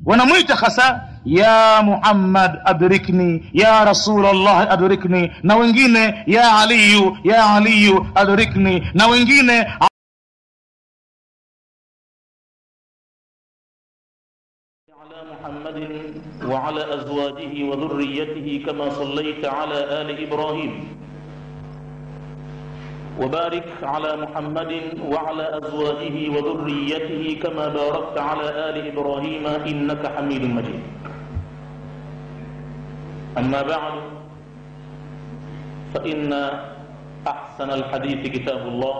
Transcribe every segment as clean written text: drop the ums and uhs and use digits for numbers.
wanamuita hasa ya Muhammad adrikni, ya Rasulullah adrikni, na wengine ya Aliyu adrikni, na wengine محمد وعلى أزواجه وذريته كما صليت على آل إبراهيم وبارك على محمد وعلى أزواجه وذريته كما باركت على آل إبراهيم إنك حميد مجيد. أما بعد، فإن أحسن الحديث كتاب الله،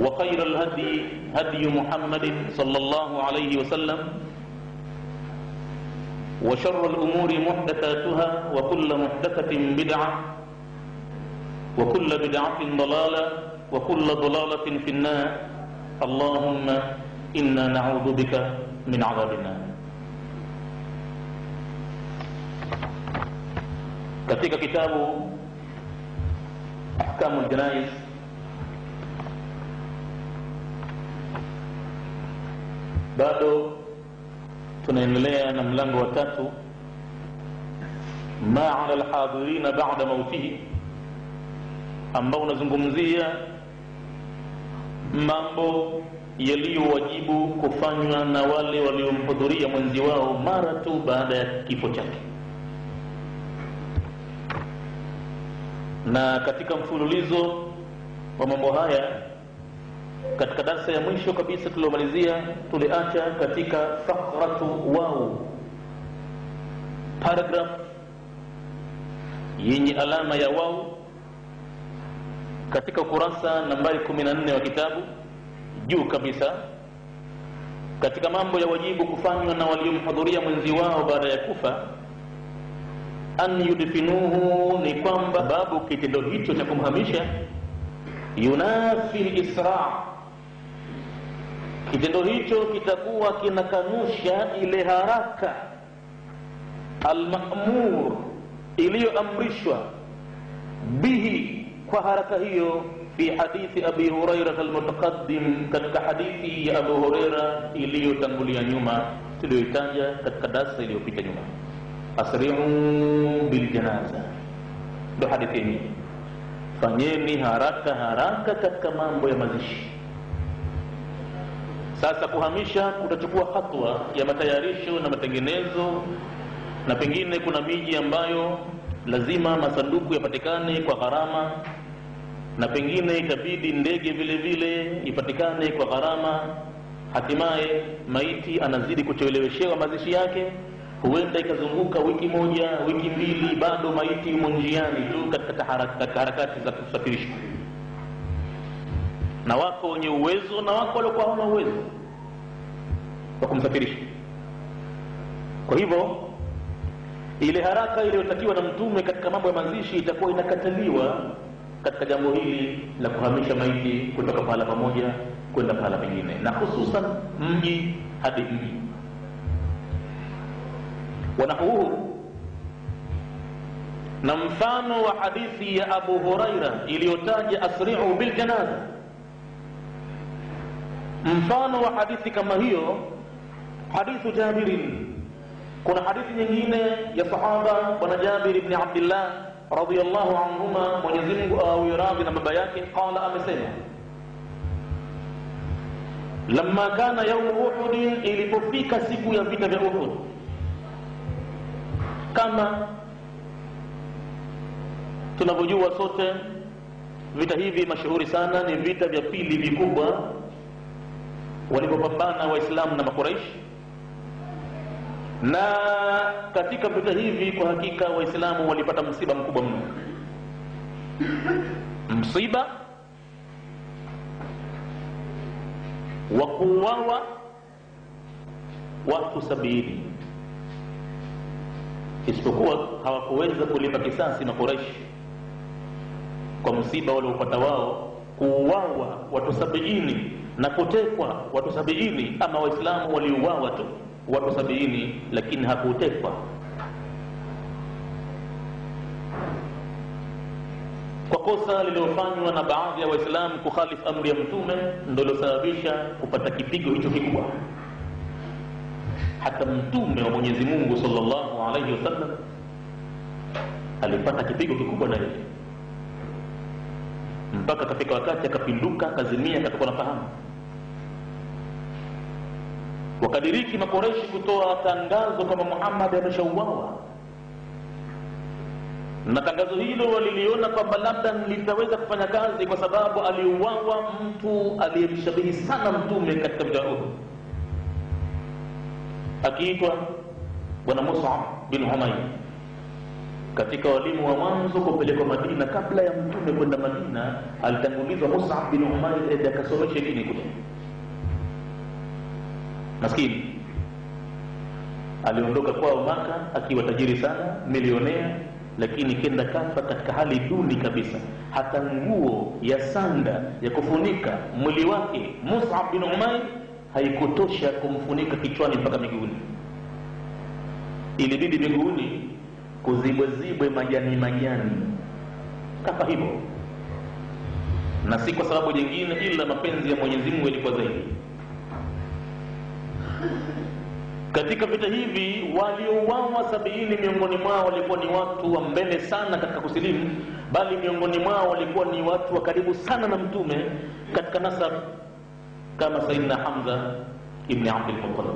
وخير الهدي هدي محمد صلى الله عليه وسلم، وشر الأمور محدثاتها، وكل محدثة بدعة، وكل بدعة ضلالة، وكل ضلالة في النار. اللهم إنا نعوذ بك من عذاب النار. katika kitabu Ahkamul Janaiz bado tunaendelea na mlango wa 3, ma ala alhadirina ba'da mautihi, ambao unazungumzia mambo yaliyowajibu kufanywa na wale waliomhudhuria mwenzi wao mara tu baada ya kifo chake. Na katika mfululizo wa mambo haya, katika darasa ya mwisho kabisa tuliomalizia, tuliacha katika fakratu wao, paragraph yenye alama ya wao, katika ukurasa nambari 14 wa kitabu, juu kabisa, katika mambo ya wajibu kufanywa na waliomhudhuria mwenzi wao baada ya kufa. An yudfinuhu, ni kwamba babu kitendo hicho cha kumhamisha yunafi al-isra', kitendo hicho kitakuwa kinakanusha ile haraka al-ma'mur, iliyoamrishwa bihi, kwa haraka hiyo, fi hadithi Abi Hurairah al-mutaqaddim, katika hadithi ya Abu Hurairah iliyotangulia nyuma, tuliyoitaja katika darasa iliyopita nyuma. Asri'u bil janaza, ndo hadithi hii. Fanyeni haraka katika mambo ya mazishi. Sasa kuhamisha kutachukua hatua ya matayarisho na matengenezo, na pengine kuna miji ambayo lazima masanduku yapatikane kwa gharama, na pengine itabidi ndege vile vile ipatikane kwa gharama. Hatimaye maiti anazidi kucheleweshewa mazishi yake, huenda ikazunguka wiki moja, wiki mbili, bado maiti yumo njiani tu katika harakati za kusafirishwa. Na wako wenye uwezo na wako waliokuwa hawana uwezo wa kumsafirisha. Kwa hivyo ile haraka iliyotakiwa na Mtume katika mambo ya mazishi itakuwa inakataliwa katika jambo hili la kuhamisha maiti kutoka pahala pamoja kwenda pahala pengine, na hususan mji hadi mji. Wanahuhu, na mfano wa hadithi ya Abu Hurairah iliyotaja asri'u bil janaza, mfano wa hadithi kama hiyo hadithu Jabirin. Kuna hadithi nyingine ya sahaba bwana Jabir ibn Abdullah radhiyallahu anhuma, Mwenyezi Mungu awe radhi na baba yake, qala, amesema, lamma kana yawm Uhud, ilipofika siku ya vita vya Uhud. Kama tunavyojua sote, vita hivi mashuhuri sana ni vita vya pili vikubwa walipopambana Waislamu na Makuraish. Na katika vita hivi kwa hakika Waislamu walipata msiba mkubwa mno, msiba wa kuuawa watu 70, isipokuwa hawakuweza kulipa kisasi na Quraysh kwa msiba waliopata wao, kuuawa watu 70 na kutekwa watu 70. Ama Waislamu waliuawa tu watu 70, lakini hakutekwa. Kwa kosa lililofanywa na baadhi ya Waislamu kukhalifu amri ya Mtume, ndio lilosababisha kupata kipigo hicho kikubwa. hata mtume wa Mwenyezi Mungu sallallahu alayhi wasallam alipata kipigo kikubwa na yeye, mpaka kafika wakati akapinduka, akazimia, akatoka na fahamu. Wakadiriki Makoreshi kutoa tangazo kama Muhammad ameshauawa, na tangazo hilo waliliona kwamba labda litaweza kufanya kazi, kwa sababu aliuawa mtu aliyemshabihi sana mtume katika vita Uhud, akiitwa bwana Mus'ab bin Umair. Katika walimu wa mwanzo kupelekwa Madina, kabla ya mtume kwenda Madina, alitangulizwa Mus'ab bin Umair ili akasomeshe dini kule. Maskini aliondoka kwao Maka akiwa tajiri sana, milionea, lakini kenda kafa katika hali duni kabisa. Hata nguo ya sanda ya kufunika mwili wake Mus'ab bin Umair haikutosha kumfunika kichwani mpaka miguuni. Ilibidi miguuni kuzibwe majani, kafa hivyo. Na si kwa sababu nyingine ila mapenzi ya Mwenyezi Mungu yalikuwa zaidi. Katika vita hivi waliouawa 70 miongoni mwao walikuwa ni watu wa mbele sana katika kusilimu, bali miongoni mwao walikuwa ni watu wa karibu sana na mtume katika nasab, kama Sayyidina Hamza ibn Abdul Muttalib.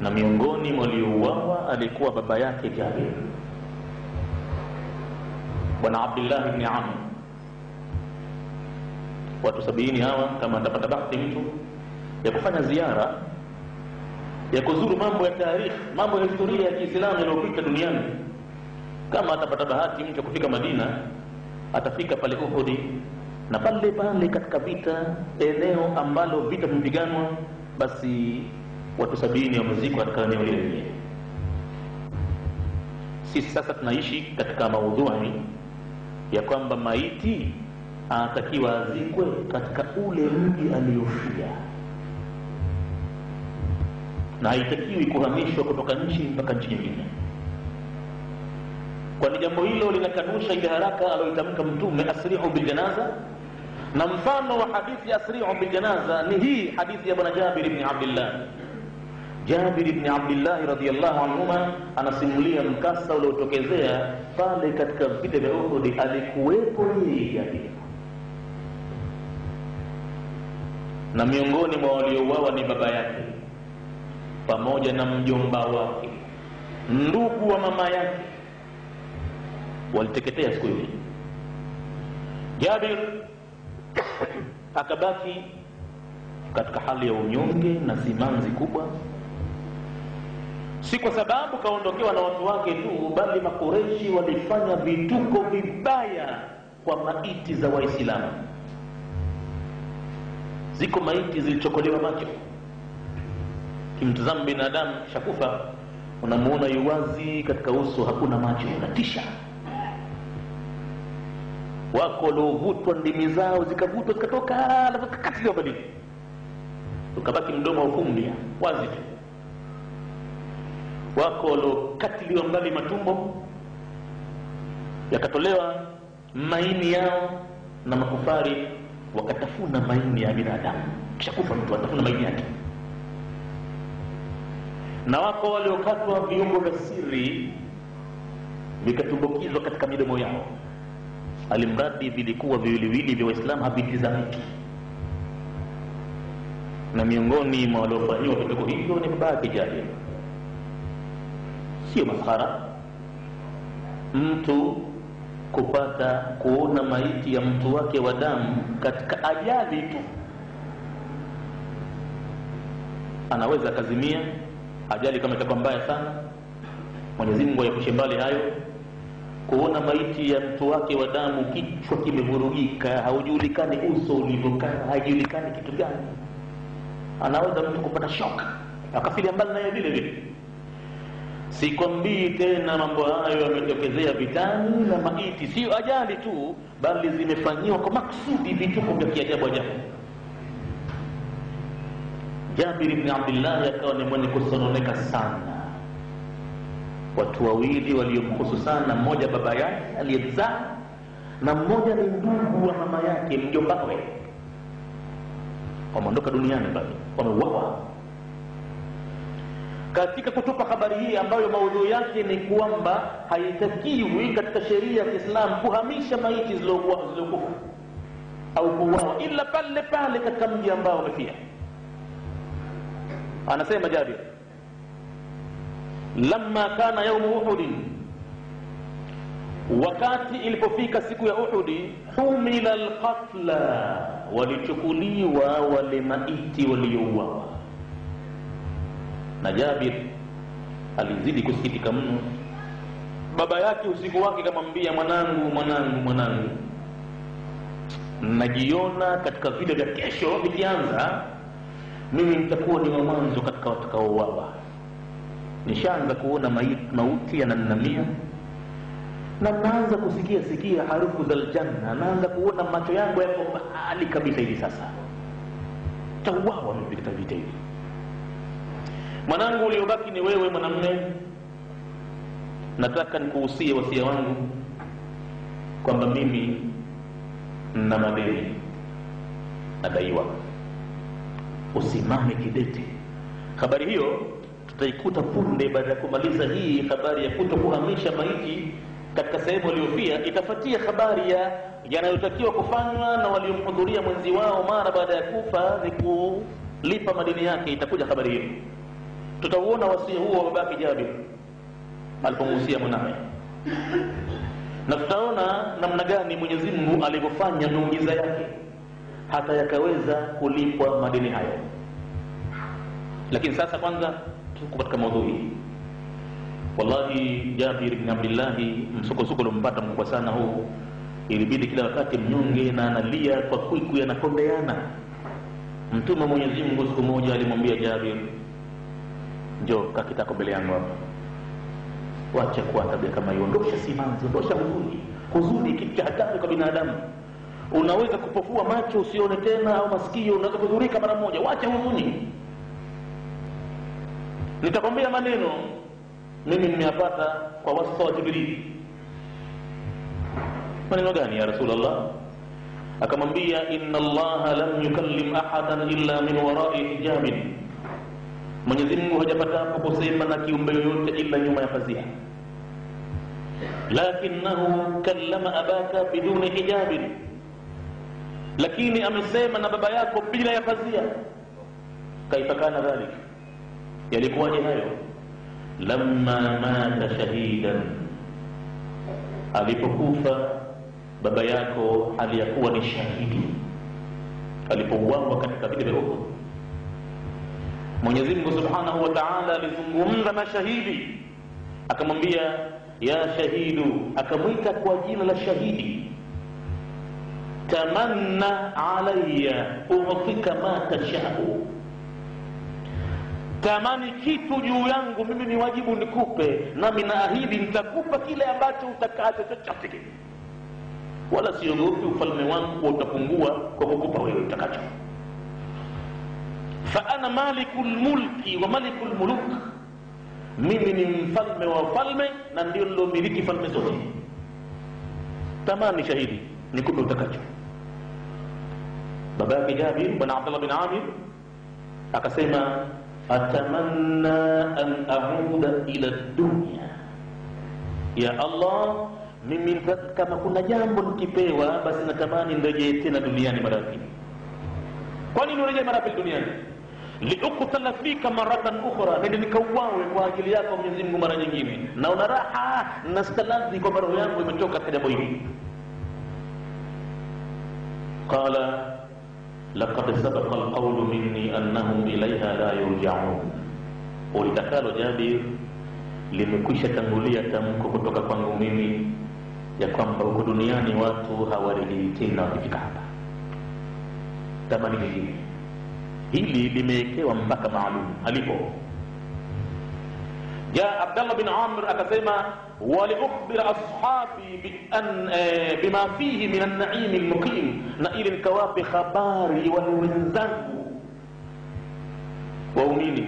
Na miongoni mwa waliouawa alikuwa baba yake Jabir, bwana Abdullah ibn Amr. Watu 70 hawa, kama atapata bahati mtu ya kufanya ziara ya kuzuru mambo ya tarikh, mambo ya historia ya Kiislamu iliyopita duniani, kama atapata bahati mtu kufika Madina, atafika pale Uhud, na pale katika vita, eneo ambalo vita vimepiganwa, basi watu 70 wamezikwa katika eneo lile. Sisi sasa tunaishi katika maudhui ya kwamba maiti anatakiwa azikwe katika ule mji aliofia, na haitakiwi kuhamishwa kutoka nchi mpaka nchi nyingine, kwani jambo hilo linakanusha ile haraka aliyotamka mtume, asri'u bil janaza. Na mfano wa hadithi asri'u bil janaza ni hii hadithi ya bwana Jabir ibn Abdullah. Jabir ibn Abdullah radhiyallahu anhuma anasimulia mkasa uliotokezea pale katika vita vya Uhud. Alikuwepo yeye Jabir, na miongoni mwa waliouawa ni baba yake pamoja na mjomba wake, ndugu wa mama yake, waliteketea siku ile. Jabir akabaki katika hali ya unyonge na simanzi kubwa, si kwa sababu kaondokewa na watu wake tu, bali Makureshi walifanya vituko vibaya kwa maiti za Waislamu. Ziko maiti zilichokolewa macho. Kimtazama binadamu shakufa, unamuona yuwazi katika uso, hakuna macho, unatisha. Wako waliovutwa ndimi zao zikavutwa zikatoka, alafu kakatiliwa badili, ukabaki mdomo ufumbia wazi tu. Wako waliokatiliwa mbali matumbo, yakatolewa maini yao, na makufari wakatafuna maini ya binadamu. Kisha kufa mtu atafuna maini yake. Na wako waliokatwa viungo vya siri vikatumbukizwa katika midomo yao, alimradi vilikuwa viwiliwili vya Waislamu havitizamiki. Na miongoni mwa waliofanyiwa vituko hivyo ni baba yake Jabir. Sio maskhara mtu kupata kuona maiti ya mtu wake wa damu katika ajali tu, anaweza akazimia. Ajali kama itakuwa mbaya sana, Mwenyezi Mungu ayakushe mbali hayo. Kuona maiti ya mtu wake wa damu, kichwa kimevurugika, haujulikani uso ulivyokaa, haijulikani kitu gani, anaweza mtu kupata shock akafilia mbali naye vile vile. Sikwambii tena mambo hayo yametokezea vitani, na maiti sio ajali tu, bali zimefanyiwa kwa maksudi vituko vya kiajabu ajabu. Jabir ibn Abdullah akawa ni mwenye kusononeka sana. Watu wawili waliomhusu sana, mmoja baba yake aliyemzaa, na mmoja ni ndugu wa mama yake, mjombawe. wameondoka duniani bali wameuawa. Katika kutupa habari hii ambayo maudhui yake ni kwamba haitakiwi katika sheria ya Kiislamu kuhamisha maiti zilizokufa au kuuawa ila pale pale katika mji ambao wamefia. Anasema Jabir, lamma kana yawm Uhud, wakati ilipofika siku ya Uhudi, humila alqatla, walichukuliwa wale maiti waliouawa. Na Jabir alizidi kusikitika mno. Baba yake usiku wake kamwambia, mwanangu, najiona katika vile vya kesho vikianza, mimi nitakuwa ni wa mwanzo katika watakaouawa. Nishaanza kuona mauti yananamia, na naanza kusikia harufu za aljanna, naanza kuona macho yangu yako mbali kabisa hivi sasa. Tauawa mimi katika vita hivi. Mwanangu, uliobaki ni wewe mwanamume, nataka nikuhusie wasia wangu kwamba mimi na madeni nadaiwa. Usimame kidete. Habari hiyo tutaikuta punde baada ya kumaliza hii habari ya kutokuhamisha maiti katika sehemu waliofia. Itafuatia habari ya yanayotakiwa kufanywa na waliomhudhuria mwenzi wao mara baada ya kufa ni kulipa madeni yake. Itakuja habari hiyo. Tutauona wasia huo wa babake Jabir alipomuhusia mwanae, na tutaona namna gani Mwenyezi Mungu alivyofanya miujiza yake hata yakaweza kulipwa madeni hayo. Lakini sasa kwanza tuko katika maudhui. Wallahi Jabir ibn Abdullah msukosuko ulompata mkubwa sana huu, ilibidi kila wakati mnyonge na analia kwa kuiku yanakondeana. Mtume Mwenyezi Mungu siku moja alimwambia Jabir, njoo kakitako mbele yangu hapa, wacha kuwa tabia kama hiyo, ondosha simanzi, ondosha huzuni kitu cha hatari kwa binadamu. Unaweza kupofua macho usione tena, au masikio unaweza kudhurika mara moja. Wacha huzuni. Nitakwambia maneno mimi nimeyapata kwa wasfa wa Jibril. Maneno gani ya Rasulullah? Akamwambia, inna Allah lam yukallim ahadan illa min wara'i hijabin, Mwenyezi Mungu hajapata kusema na kiumbe yoyote ila nyuma ya pazia. Lakinahu kallama abaka biduni hijabin, lakini amesema na baba yako bila ya pazia. Kaifa kana dhalik, yalikuwaje hayo? Lamma mata shahidan, alipokufa baba yako aliyakuwa ni shahidi, alipouawa katika vita vya Uhud. Mwenyezi Mungu Subhanahu wa Ta'ala alizungumza na shahidi, akamwambia ya shahidu, akamwita kwa jina la shahidi. Tamanna alayya u'tika ma tashau, tamani kitu juu yangu mimi ni wajibu nikupe, nami naahidi nitakupa kile ambacho utakacho chochote, wala siogopi ufalme wangu utapungua kwa kukupa wewe utakacho. Fa ana malikul mulki wa malikul muluk, mimi ni mfalme wa falme na ndio nilomiliki falme zote. Tamani shahidi nikupe utakacho. Baba yake Jabir bin Abdullah bin Amir akasema, atamanna an a'uda ila dunya, ya Allah, mimi kama kuna jambo nikipewa basi natamani nirejee tena duniani mara pili. Kwa nini urejee mara pili duniani? Liuqtala fika maratan ukhra, ndio nikauawe kwa ajili yako Mwenyezi Mungu mara nyingine. Naona raha na staladhi kwa roho yangu imetoka katika jambo hili. Qala laqad sabaqa alqawlu minni annahum ilayha la yurja'un, ulitakalo Jabir limekwisha tangulia tamko kutoka kwangu mimi ya kwamba huko duniani watu hawarejei tena wakifika hapa. Tamani nyingine hili limewekewa mpaka maalum alipo. Ja Abdullah bin Amr akasema, wali ukhbira ashabi bima fihi min an-na'im al-muqim, na ili nikawape habari wale wenzangu waumini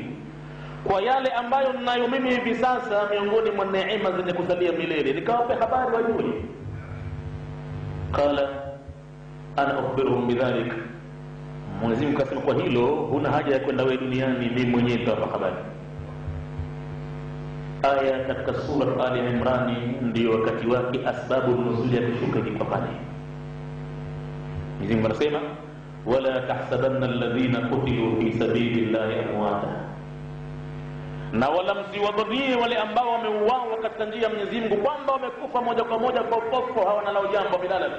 kwa yale ambayo ninayo mimi hivi sasa miongoni mwa neema zenye kusalia milele, nikawape habari wajue. Qala ana ukhbiruhum bidhalik, Mwenyezi Mungu akasema kwa hilo huna haja ya kwenda wewe duniani, mimi mwenyewe nitawapa habari. Aya katika sura Ali Imran ndio wakati wake asbabu nuzul ya kushuka kwa pale. Mwenyezi Mungu anasema wala tahsabanna alladhina qutilu fi sabilillahi amwata, na wala msiwadhanie wale ambao wameuawa katika njia ya Mwenyezi Mungu kwamba wamekufa moja kwa moja kwa upofu, hawana lao jambo bilala,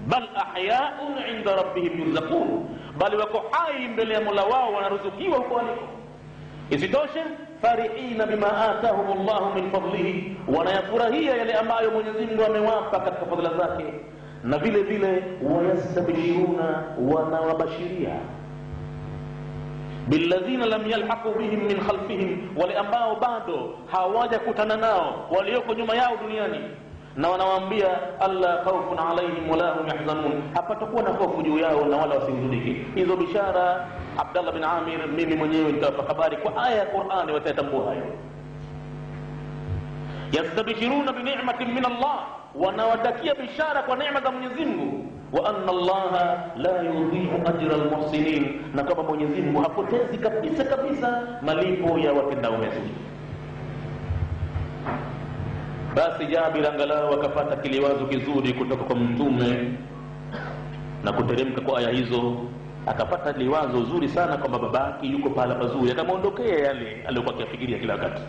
bal ahya'un 'inda rabbihim yurzaqun, bali wako hai mbele ya Mola wao wanaruzukiwa huko waliko. Isitoshe farihina bima atahumullahu min fadlihi, wanayafurahia yale ambayo Mwenyezi Mungu amewapa katika fadhila zake, na vile vile wayastabshiruna, wanawabashiria billadhina lam yalhaqu bihim min khalfihim, wale ambao bado hawajakutana nao walioko nyuma yao duniani, na wanawaambia alla khawfun alayhim wala hum yahzanun, hapatakuwa na hofu juu yao na wala wasihuzunike. Hizo bishara Abdullah bin Amir mimi mwenyewe nitawapa habari kwa aya ya Qur'ani, watatambua hayo. Yastabshiruna bi ni'matin min Allah, wanawatakia bishara kwa neema za Mwenyezi Mungu, wa anna Allah la yudhi'u ajra almuhsinin, na kama Mwenyezi Mungu hapotezi kabisa kabisa malipo ya watendao mema. Basi Jabir angalau akapata kiliwazo kizuri kutoka kwa mtume na kuteremka kwa aya hizo, akapata liwazo zuri sana kwamba babake yuko pala pazuri, akamwondokea yale aliyokuwa akifikiria kila wakati.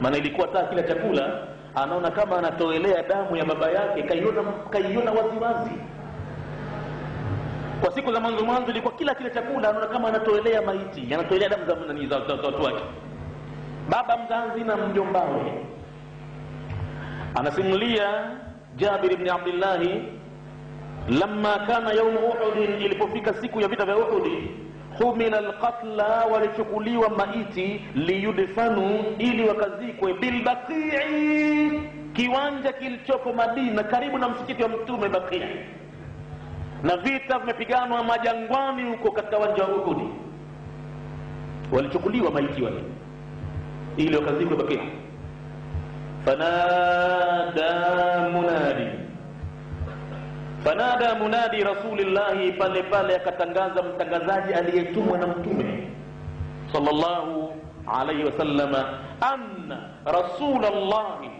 Maana ilikuwa taa kila chakula anaona kama anatoelea damu ya baba yake, kaiona waziwazi. Kwa siku za mwanzo ilikuwa kila chakula anaona kama anatoelea maiti, anatoelea damu za watu wake, baba mzazi na mjombawe. Anasimulia Jabir ibn Abdullah, lamma kana yawm Uhud, ilipofika siku ya vita vya Uhud, humila alqatla, walichukuliwa maiti, liyudfanu, ili wakazikwe, bilbaqi, kiwanja kilichopo Madina karibu na msikiti wa mtume Baqi. Na vita vimepiganwa majangwani huko katika uwanja wa Uhud, walichukuliwa maiti wale ili wakazikwe Baqi. Fanada munadi rasulillahi, pale akatangaza mtangazaji aliyetumwa na mtume sallallahu alayhi wasallam, anna rasulallahi,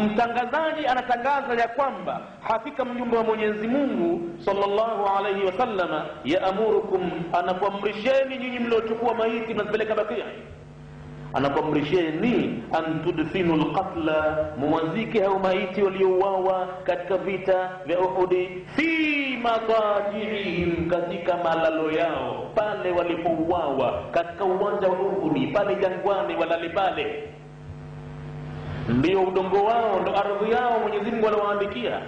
mtangazaji anatangaza ya kwamba hakika mjumbe wa Mwenyezi Mungu sallallahu alayhi wasallam, yaamurukum, anakuamrisheni nyinyi mliochukua maiti mnazipeleka Baqi, anakuamrisheni an tudfinu alqatla, muwazike hao maiti waliouawa katika vita vya Uhud, fi maqatihim, katika malalo yao pale walipouawa katika uwanja wa Uhud, pale jangwani walale pale, ndio udongo wao, ndio ardhi yao Mwenyezi Mungu aliwaandikia,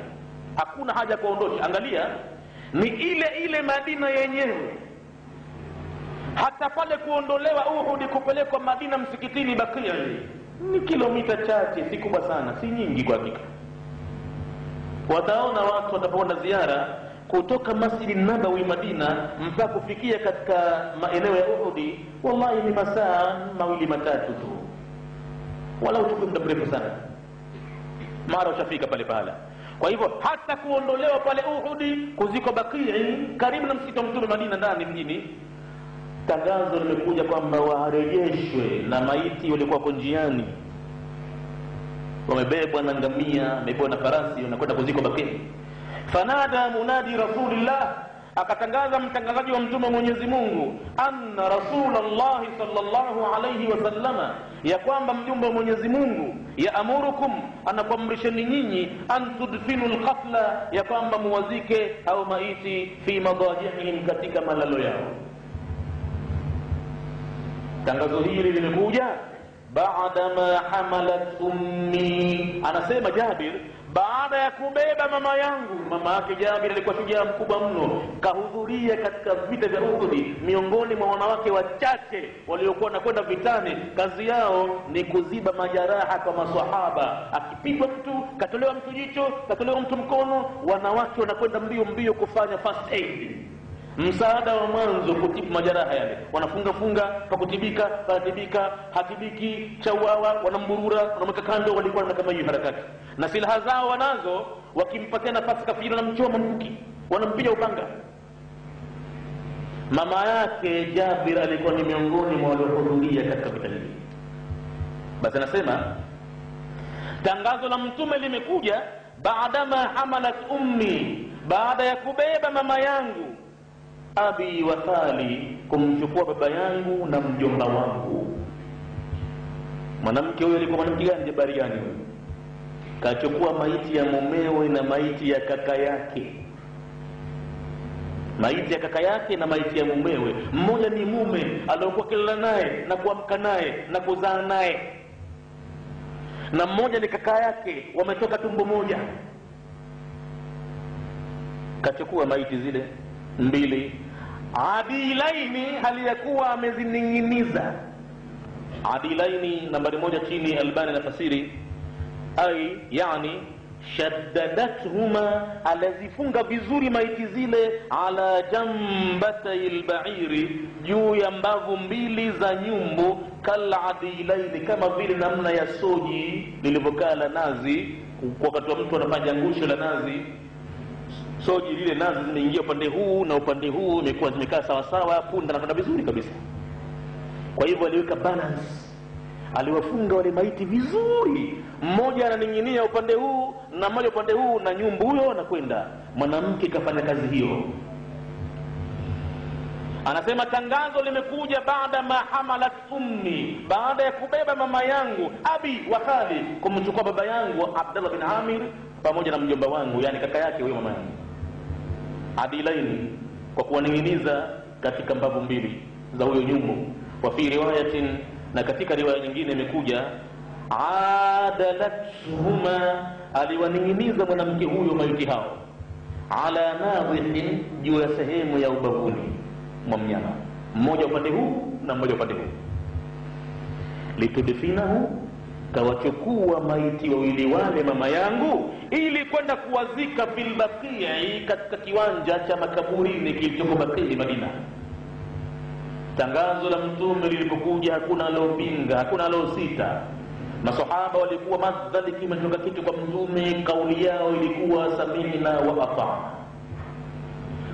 hakuna haja kuondosha. Angalia, ni ile Madina yenyewe. Hata pale kuondolewa Uhud kupelekwa Madina msikitini Baqi ni kilomita chache, si kubwa sana, si nyingi kwa hakika. Wataona watu watapoenda ziara kutoka Masjid Nabawi Madina mpaka kufikia katika maeneo ya Uhud, wallahi ni masaa 2-3 tu, wala uchukue muda mrefu sana, mara ushafika pale. Kwa hivyo hata kuondolewa pale Uhud kuziko Baqi karibu na msikiti wa mtume Madina ndani mjini, tangazo limekuja kwamba warejeshwe na maiti walikuwa kwa njiani, wamebebwa na ngamia, wamebebwa na farasi, wanakwenda kuzikwa Baqi. Fanada munadi rasulillah, akatangaza mtangazaji wa mtume Mwenyezi Mungu, anna rasulullah sallallahu alayhi wasallama, ya kwamba mjumbe wa Mwenyezi Mungu, yaamurukum, anakuamrisheni nyinyi, an tudfinu alqatla, ya kwamba muwazike au maiti, fi madajihim, katika malalo yao. Tangazo hili limekuja baada ma hamalat ummi, anasema Jabir, baada ya kubeba mama yangu. Mama yake Jabir alikuwa shujaa mkubwa mno, kahudhuria katika vita vya Uhud, miongoni mwa wanawake wachache waliokuwa nakwenda vitani, kazi yao ni kuziba majeraha kwa maswahaba. Akipigwa mtu, katolewa mtu jicho, katolewa mtu mkono, wanawake wanakwenda mbio kufanya first aid, msaada wa mwanzo kutibu majeraha yale. Wanafunga kwa kutibika, patibika, hatibiki, chauawa, wanamburura, wanamweka kando. Walikuwa na kama hiyo harakati, na silaha zao wanazo, wakimpatia nafasi kafiri na mchoma mkuki, wanampiga upanga. mama yake Jabir alikuwa ni miongoni mwa waliohudhuria katika vita hivi. Basi anasema tangazo la mtume limekuja baadama hamalat ummi, baada ya kubeba mama yangu abi wa khali, kumchukua baba yangu na mjomba wangu. Mwanamke huyo alikuwa mwanamke gani? Jabari gani huyo? Kachukua maiti ya mumewe na maiti ya kaka yake, maiti ya kaka yake na maiti ya mumewe. Mmoja ni mume aliyokuwa kilala naye na kuamka naye na kuzaa naye, na mmoja ni kaka yake, wametoka tumbo moja. Kachukua maiti zile mbili, adilaini, hali ya kuwa amezining'iniza. Adilaini nambari 1 chini, Albani na fasiri ai yani shaddadathuma, alazifunga vizuri maiti zile, ala jambatay albairi, juu ya mbavu mbili za nyumbu, kala adilaini, kama vile namna ya soji lilivyokaa la nazi. Wakati wa mtu anafanya ngusho la nazi, soji lile nazi zimeingia upande huu na upande huu, imekuwa zimekaa sawa sawa, punda anakwenda vizuri kabisa. Kwa hivyo aliweka balance, aliwafunga wale maiti vizuri, mmoja ananing'inia upande huu na mmoja upande huu, na nyumbu huyo anakwenda. Mwanamke kafanya kazi hiyo. Anasema tangazo limekuja baada ma hamalat ummi, baada ya kubeba mama yangu abi wa khali, kumchukua baba yangu Abdullah bin Amir pamoja na mjomba wangu, yani kaka yake huyo mama yangu, adilaini, kwa kuwaning'iniza katika mbavu mbili za huyo nyumbu. Wa fi riwayatin, na katika riwaya nyingine imekuja adalathuma, aliwaning'iniza mwanamke huyo maiti hao, ala nadhihin, juu ya sehemu ya ubavuni mwa mnyama, mmoja upande huu na mmoja upande huu. Litudfinahu, kawachukua maiti wawili wale mama yangu ili kwenda kuwazika fil Baqi, katika kiwanja cha makaburini kilichoko Baqi Madina. Tangazo la mtume lilipokuja hakuna alopinga, hakuna alosita. Masahaba walikuwa madhali kimetoka kitu kwa mtume, kauli yao ilikuwa samina wa ata'na.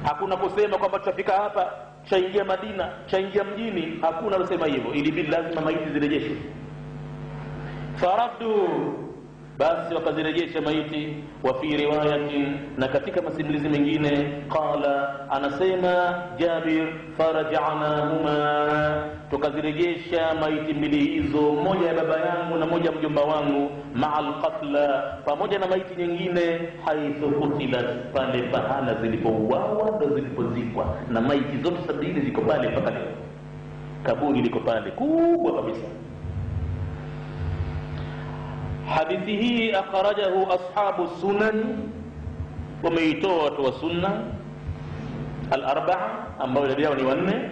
Hakuna kusema kwamba tutafika hapa chaingia Madina, chaingia mjini, hakuna alosema hivyo. Ilibidi lazima maiti zirejeshwe. Faraddu, basi wakazirejesha maiti. Wa fi riwayatin, na katika masimulizi mengine, qala, anasema Jabir, faraja'nahuma, tukazirejesha maiti mbili hizo, moja ya baba yangu na moja mjomba wangu, ma'al qatla, pamoja na maiti nyingine, haithu qutilat, pale pahala zilipouawa ndo zilipozikwa, na maiti zote 70 ziko pale mpaka leo. Kaburi liko pale kubwa kabisa. Hadithi hii akhrajahu ashabu sunan, wameitoa watu wa sunna al-arba'a, ambao ndio ni wanne,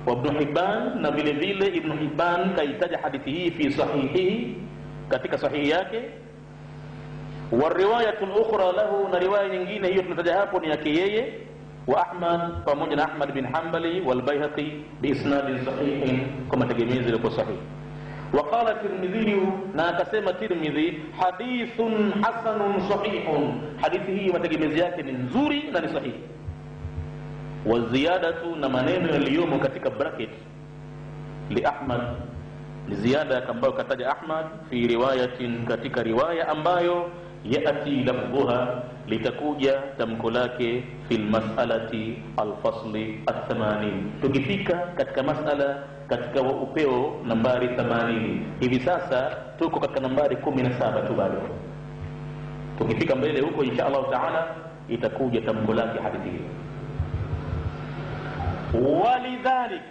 wa Ibn Hibban, na vile vile Ibn Hibban kaitaja hadithi hii fi sahihihi, katika sahihi yake. Wa riwayatu al-ukhra lahu, na riwaya nyingine hiyo tunataja hapo ni yake yeye, wa Ahmad, pamoja na Ahmad bin Hanbali, wal Baihaqi bi isnadin sahihin, kama tegemezi liko sahihi. وقال الترمذي، na akasema Tirmidhi, hadithun hasanun sahihun, hadithi hii mategemezi yake ni nzuri na ni sahihi. Wa ziyadatu, na maneno yaliyomo katika bracket, li Ahmad, ni ziada ambayo kataja Ahmad, fi riwayatin, katika riwaya ambayo yati lafdhuha, litakuja tamko lake, fil mas'alati al-fasli al-80. Tukifika katika mas'ala, katika upeo nambari 80. Hivi sasa tuko katika nambari 17 tu bado. Tukifika mbele huko insha Allah taala itakuja tamko lake hadithi hiyo. Walidhalik,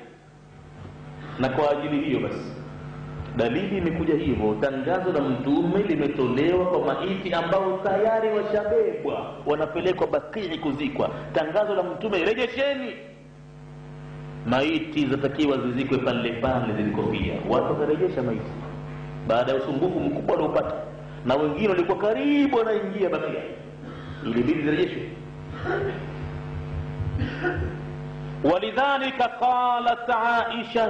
na kwa ajili hiyo basi dalili imekuja hivyo, tangazo la mtume limetolewa kwa maiti ambao tayari washabebwa wanapelekwa Baqi kuzikwa. Tangazo la mtume, rejesheni maiti, zatakiwa zizikwe pale pale zilikofia. Watu wakarejesha maiti baada ya usumbufu mkubwa waliopata, na wengine walikuwa karibu wanaingia Baqi, ilibidi zirejeshwe. Walidhalika qalat Aisha,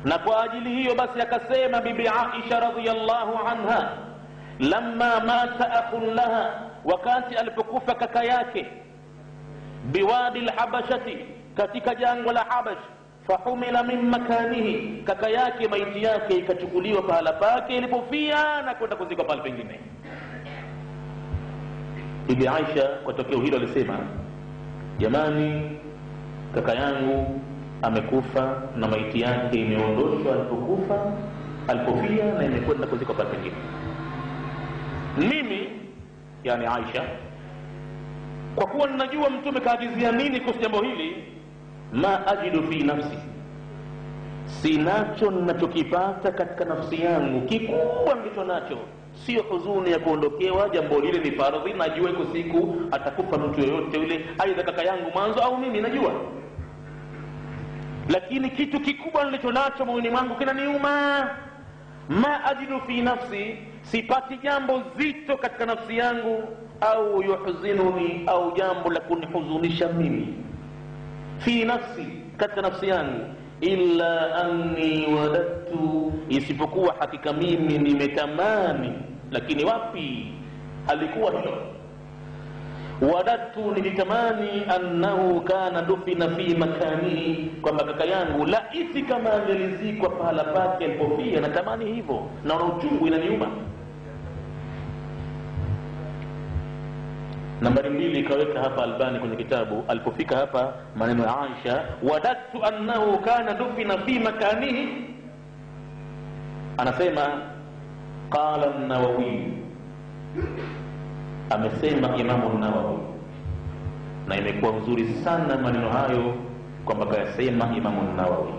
na kwa ajili hiyo basi akasema bibi Aisha radhiyallahu anha, lamma mata akhun laha, wakati alipokufa kaka yake, biwadi al-Habashati, katika jangwa la Habash, fahumila min makanihi, kaka yake maiti yake ikachukuliwa pahala pake ilipofia na kwenda kuzikwa pale pengine. Bibi Aisha kwa tokeo hilo alisema, jamani, kaka yangu amekufa na maiti yake imeondoshwa alipofia na imekwenda kuzikwa pale pengine. Mimi, yani Aisha, kwa kuwa ninajua mtume kaagizia nini kuhusu jambo hili, ma ajidu fi nafsi, sinacho ninachokipata katika nafsi yangu kikubwa ndicho nacho, sio huzuni ya kuondokewa jambo lile, ni faradhi, najua iko siku atakufa mtu yoyote yule, aidha kaka yangu mwanzo au mimi, najua. Lakini kitu kikubwa nilicho nacho moyoni mwangu kinaniuma. Ma ajidu fi nafsi, sipati jambo zito katika nafsi yangu, au yuhzinuni, au jambo la kunihuzunisha mimi, fi nafsi, katika nafsi yangu, illa anni wadattu, isipokuwa hakika mimi nimetamani. Lakini wapi halikuwa hilo? Wadattu, nilitamani, annahu kana dufina fi makanihi, kwamba kaka yangu laiti kama angelizikwa pahala pake alipofia. Natamani hivyo, naona uchungu, inaniuma. Nambari 2 ikaweka hapa Albani kwenye kitabu, alipofika hapa maneno ya Aisha, wadattu annahu kana dufina fi makanihi, anasema qala an-Nawawi, amesema Imamu an-Nawawi, na imekuwa nzuri sana maneno hayo kwamba kayasema Imamu an-Nawawi,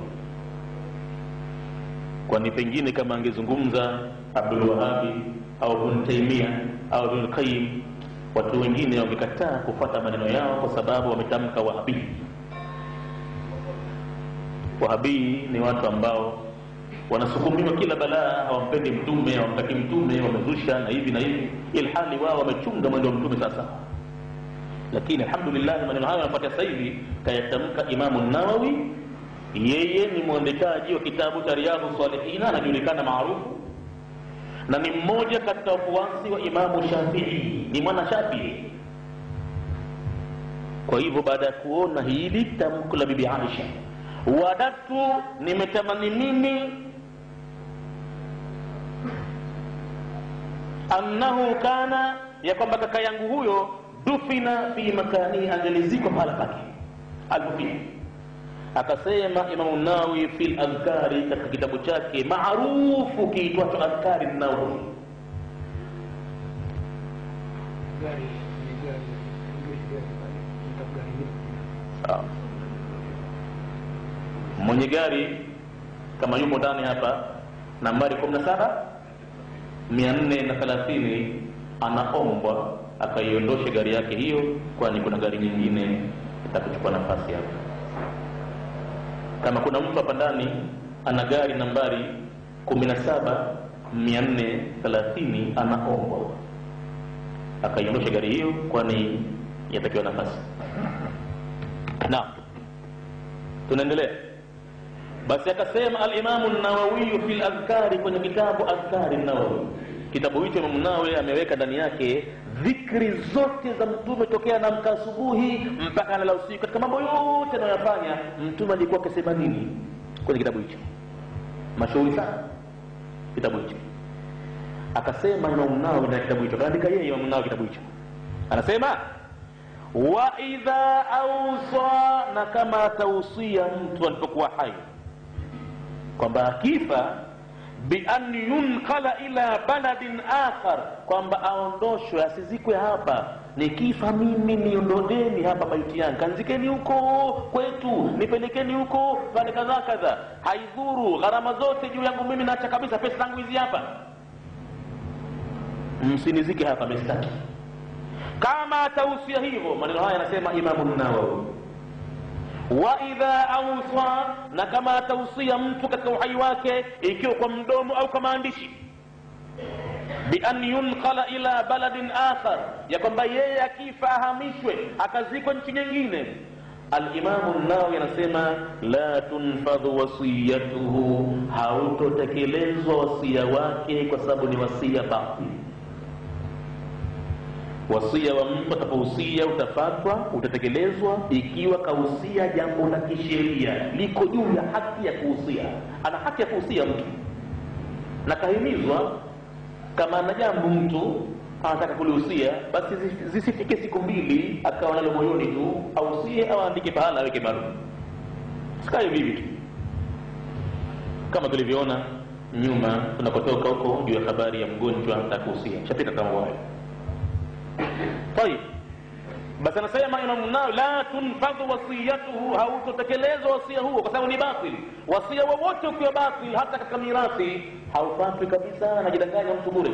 kwani pengine kama angezungumza Abdul Wahhabi au Ibn Taymiyyah au Ibn Qayyim, watu wengine wamekataa kufuata maneno yao kwa sababu wametamka Wahabi. Wahabi ni watu ambao wanasukumiwa kila balaa, hawampendi mtume, hawamtaki mtume, wamezusha na hivi na hivi, ilhali wao wamechunga mwendo wa mtume sasa. Lakini alhamdulillah maneno hayo yanafuata sasa hivi kayatamka Imamu an-Nawawi. Yeye ni mwandikaji wa kitabu cha Riyadhus Salihin, anajulikana maarufu, na ni mmoja katika wafuasi wa Imamu Shafi'i, ni mwana Shafi'i. Kwa hivyo baada ya kuona hili tamko la Bibi Aisha, wadatu, nimetamani mimi, annahu kana, ya kwamba kaka yangu huyo, dufina fi makani, angelizikwa pahala pake alipofia. Akasema Imamu Nawawi fil Adhkari, katika kitabu chake maarufu kiitwacho Adhkari an-Nawawi. Mwenye gari kama yumo ndani hapa, nambari 17430, anaombwa akaiondoshe gari yake hiyo, kwani kuna gari nyingine itakuchukua nafasi hapo. Kama kuna mtu hapa ndani ana gari nambari 17430, anaombwa akaiondoshe gari hiyo, kwani yatakiwa nafasi. Na tunaendelea. Basi akasema al-Imamu an-Nawawi fil Adhkari, kwenye kitabu Adhkari an-Nawawi. Kitabu hicho Imamu Nawawi ameweka ndani yake dhikri zote za mtume tokea na mka asubuhi mpaka analala usiku, katika mambo yote anayofanya mtume alikuwa akisema nini kwenye kitabu hicho. Mashuhuri sana kitabu hicho. Akasema Imamu Nawawi na kitabu hicho, kaandika yeye Imamu Nawawi kitabu hicho, anasema wa idha awsa, na kama tausia mtu alipokuwa hai, kwamba akifa, bi an yunqala ila baladin akhar, kwamba aondoshwe, asizikwe hapa, nikifa mimi niondodeni hapa maiti yangu, kanzikeni huko kwetu, nipelekeni huko pale kadha kadha, haidhuru, gharama zote juu yangu mimi, naacha kabisa pesa zangu hizi hapa, msinizike hapa, msitaki. Kama tausia hivyo, maneno haya yanasema Imamu an-Nawawi. Wa idha awsa, na kama tausia mtu katika uhai wake, ikiwa kwa mdomo au kwa maandishi, bi an yunqala ila baladin akhar, ya kwamba yeye akifa ahamishwe akazikwa nchi nyingine, al-Imamu an-Nawawi anasema la tunfadhu wasiyatuhu, hautotekelezwa wasia wake, kwa sababu ni wasia batil. wasia wa mtu atakapohusia utafatwa, utatekelezwa ikiwa kahusia jambo la kisheria liko juu ya haki ya kuhusia. Ana haki ya kuhusia mtu na kahimizwa, kama ana jambo mtu anataka kulihusia, basi zisifike siku mbili akawa nalo moyoni tu, ahusie au andike pahala aweke barua. Sikae vivi tu kama tulivyoona nyuma tunakotoka huko juu ya habari ya mgonjwa atakuhusia, shapita kama wao. طيب basi anasema Imam Nawawi, la tunfadhu wasiyatuhu, hautotekelezwa wasia huo kwa sababu ni batil. Wasia wowote ukiwa batil, hata katika mirathi haufatwi kabisa, anajidanganya mtu bure.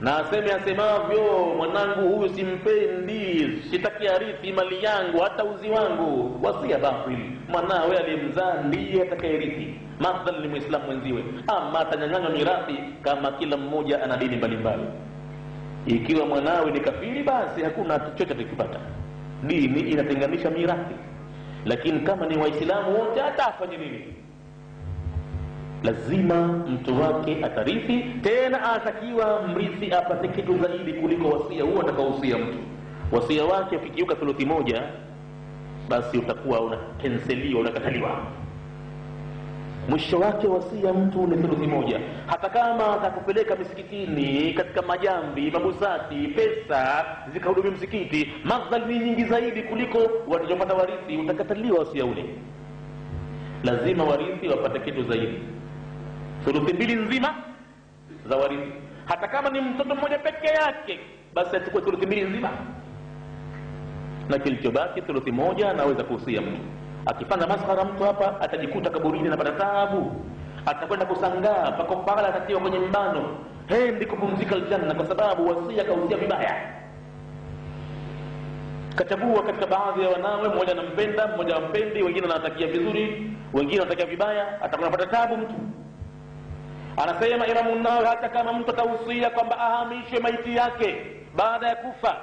Na asemavyo, mwanangu huyu simpendi, sitaki arithi mali yangu hata uzi wangu, wasia batil. Mwanawe aliyemzaa ndiye atakayerithi, mathalan ni Muislamu mwenziwe, ama atanyang'anywa mirathi kama kila mmoja ana dini mbalimbali. Ikiwa mwanawe ni kafiri, basi hakuna chochote atakipata. Dini inatenganisha mirathi. Lakini kama ni Waislamu wote, hata afanye nini, lazima mtu wake atarithi. Tena atakiwa mrithi apate kitu zaidi kuliko wasia huo atakaohusia mtu. Wasia wake ukikiuka thuluthi moja, basi utakuwa unakenseliwa, unakataliwa. Mwisho wake wasia mtu ni thuluthi moja. Hata kama atakupeleka misikitini katika majambi, mabusati, pesa zikahudumia msikiti, madhali ni nyingi zaidi kuliko watajopata warithi, utakataliwa wasia ule. Lazima warithi wapate kitu zaidi, thuluthi mbili nzima za warithi. Hata kama ni mtoto mmoja peke yake, basi achukue thuluthi mbili nzima, na kilichobaki thuluthi moja anaweza kuhusia mtu. Akifanya maskhara mtu hapa, atajikuta kaburini na pata taabu, atakwenda kusangaa pako pala, atatiwa kwenye mbano, hendi kupumzika aljanna, kwa sababu wasia kahusia vibaya. Kachagua katika baadhi ya wanawe, mmoja anampenda, mmoja hampendi, wengine wanatakia vizuri, wengine wanatakia vibaya, atakwenda pata taabu mtu. Anasema Imam Nawawi, hata kama mtu atahusia kwamba ahamishwe maiti yake baada ya kufa,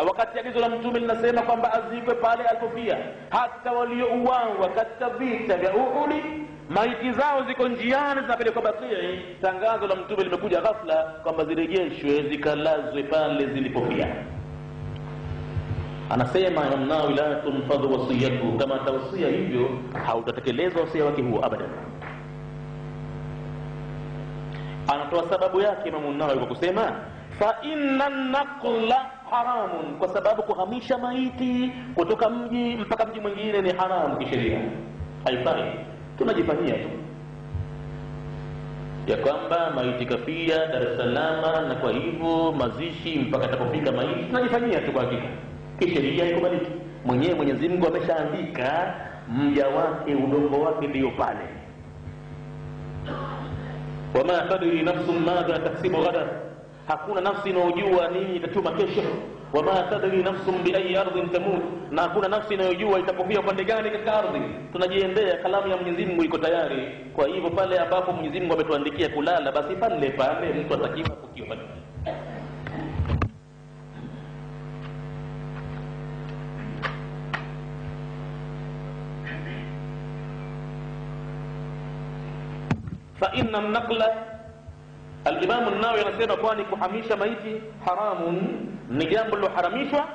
wakati agizo la Mtume linasema kwamba azikwe pale alipofia, hata waliouawa katika vita vya Uhud maiti zao ziko njiani zinapelekwa Baqi, tangazo la Mtume limekuja ghafla kwamba zirejeshwe zikalazwe pale zilipofia. Anasema Imam Nawawi, la tunfadhu wasiyatu, kama tawsia hivyo hautatekelezwa wasia wake huo abadan. Anatoa sababu yake Imam Nawawi kwa kusema fa inna naqla haramun, kwa sababu kuhamisha maiti kutoka mji mpaka mji mwingine ni haramu kisheria, haifai. Tunajifanyia tu ya kwamba maiti kafia Dar es Salaam, na kwa hivyo mazishi mpaka atapofika maiti tunajifanyia tu, kwa hakika kisheria haikubaliki. Mwenyewe Mwenyezi Mungu ameshaandika mja wake, udongo wake ndio pale. wama tadri nafsun madha taksibu ghadan, hakuna nafsi inayojua nini itatuma kesho. wama tadri nafsun bi ayi ardhin tamut, na hakuna nafsi inayojua itapofia upande gani katika ardhi. Tunajiendea, kalamu ya Mwenyezi Mungu iko tayari. Kwa hivyo pale ambapo Mwenyezi Mungu ametuandikia kulala, basi pale pale mtu atakiwa kukio pale. fa inna an-naqla, al-Imam an-Nawawi anasema kwani kuhamisha maiti haramun, ni jambo liloharamishwa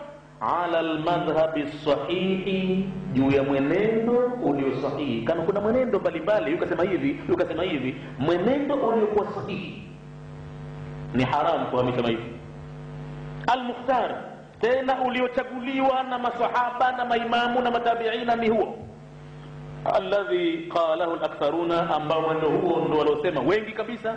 ala al-madhhabi sahihi, juu ya mwenendo ulio sahihi. Kama kuna mwenendo mbalimbali, yukasema hivi, mwenendo uliokuwa sahihi ni haramu kuhamisha maiti. Al-mukhtar, tena uliochaguliwa na masahaba na maimamu na matabiina ni huo alladhi qalahu al-aktharuna, ambao mwendo huo ndio waliosema wengi kabisa.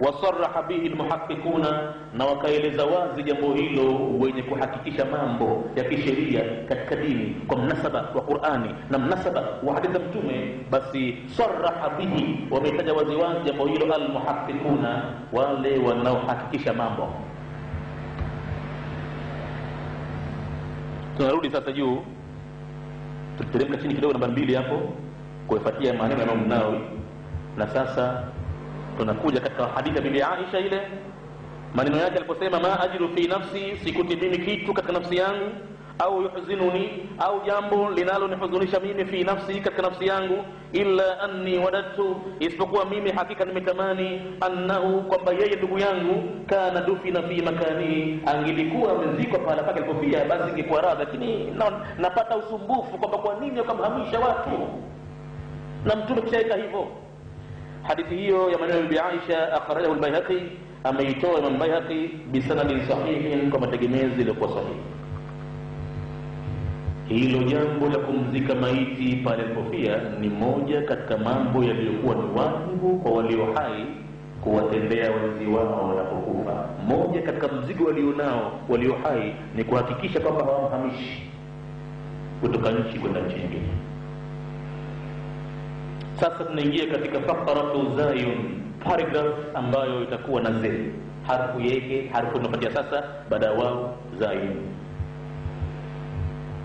Wasarraha bihi al-muhaqqiquna, na wakaeleza wazi jambo hilo wenye kuhakikisha mambo ya kisheria katika dini kwa mnasaba wa Qur'ani na mnasaba wa hadithi za Mtume. Basi sarraha bihi, wametaja wazi wazi jambo hilo al-muhaqqiquna, wale wanaohakikisha mambo. Tunarudi sasa juu, tuteremka chini kidogo namba 2 hapo kufuatia maneno ya Imam Nawawi. Na sasa tunakuja katika hadithi ya Bibi Aisha, ile maneno yake aliposema ma ajidu fi nafsi, sikuti mimi kitu katika nafsi yangu, au yuhzinuni, au jambo linalonihuzunisha mimi fi nafsi, katika nafsi yangu, illa anni wadattu, isipokuwa mimi hakika nimetamani, annahu, kwamba yeye ndugu yangu, kana dufina fi makani, angelikuwa amezikwa pale pake alipofia, basi ingekuwa radhi. Lakini napata usumbufu kwamba kwa nini ukamhamisha watu, na mtume kishaika hivyo. Hadithi hiyo ya maneno ya Aisha akhrajahu al-Baihaqi, ameitoa Imam Baihaqi bisanadin sahihin, kwa mategemezi yaliyokuwa sahihi. Hilo jambo la kumzika maiti pale alipofia ni moja katika mambo yaliyokuwa ni wajibu kwa walio hai kuwatendea wenzi wao wanapokufa. Moja katika mzigo walionao walio hai ni kuhakikisha kwamba hawamhamishi kutoka nchi kwenda nchi nyingine. Sasa tunaingia katika faqaratu zayun, paragraph ambayo itakuwa na zeli, harfu yake, harfu inapatia sasa baada ya wao zayun.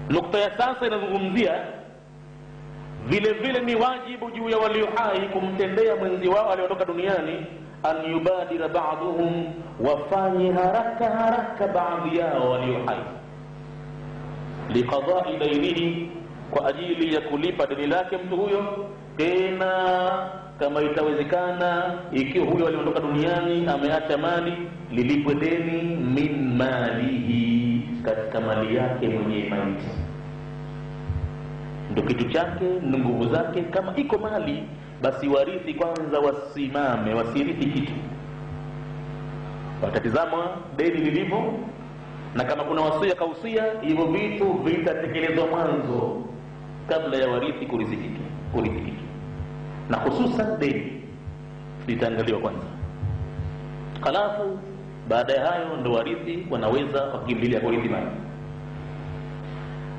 Nukta ya sasa inazungumzia vile vile ni wajibu juu ya walio hai kumtendea mwenzi wao aliondoka duniani, an yubadira ba'dhum, wafanye haraka baadhi yao walio hai, liqada'i dainihi, kwa ajili ya kulipa deni lake mtu huyo. Tena kama itawezekana, ikiwa huyo aliondoka duniani ameacha mali, lilipwe deni min malihi, katika mali yake mwenye maiti, ndio kitu chake, ndio nguvu zake. Kama iko mali, basi warithi kwanza wasimame, wasirithi kitu, watatizama deni lilivyo, na kama kuna wasia kausia, hivyo vitu vitatekelezwa mwanzo kabla ya warithi kurithi kitu, na hususan deni litaangaliwa kwanza. Halafu baada ya hayo ndo warithi wanaweza wakimbilia kurithi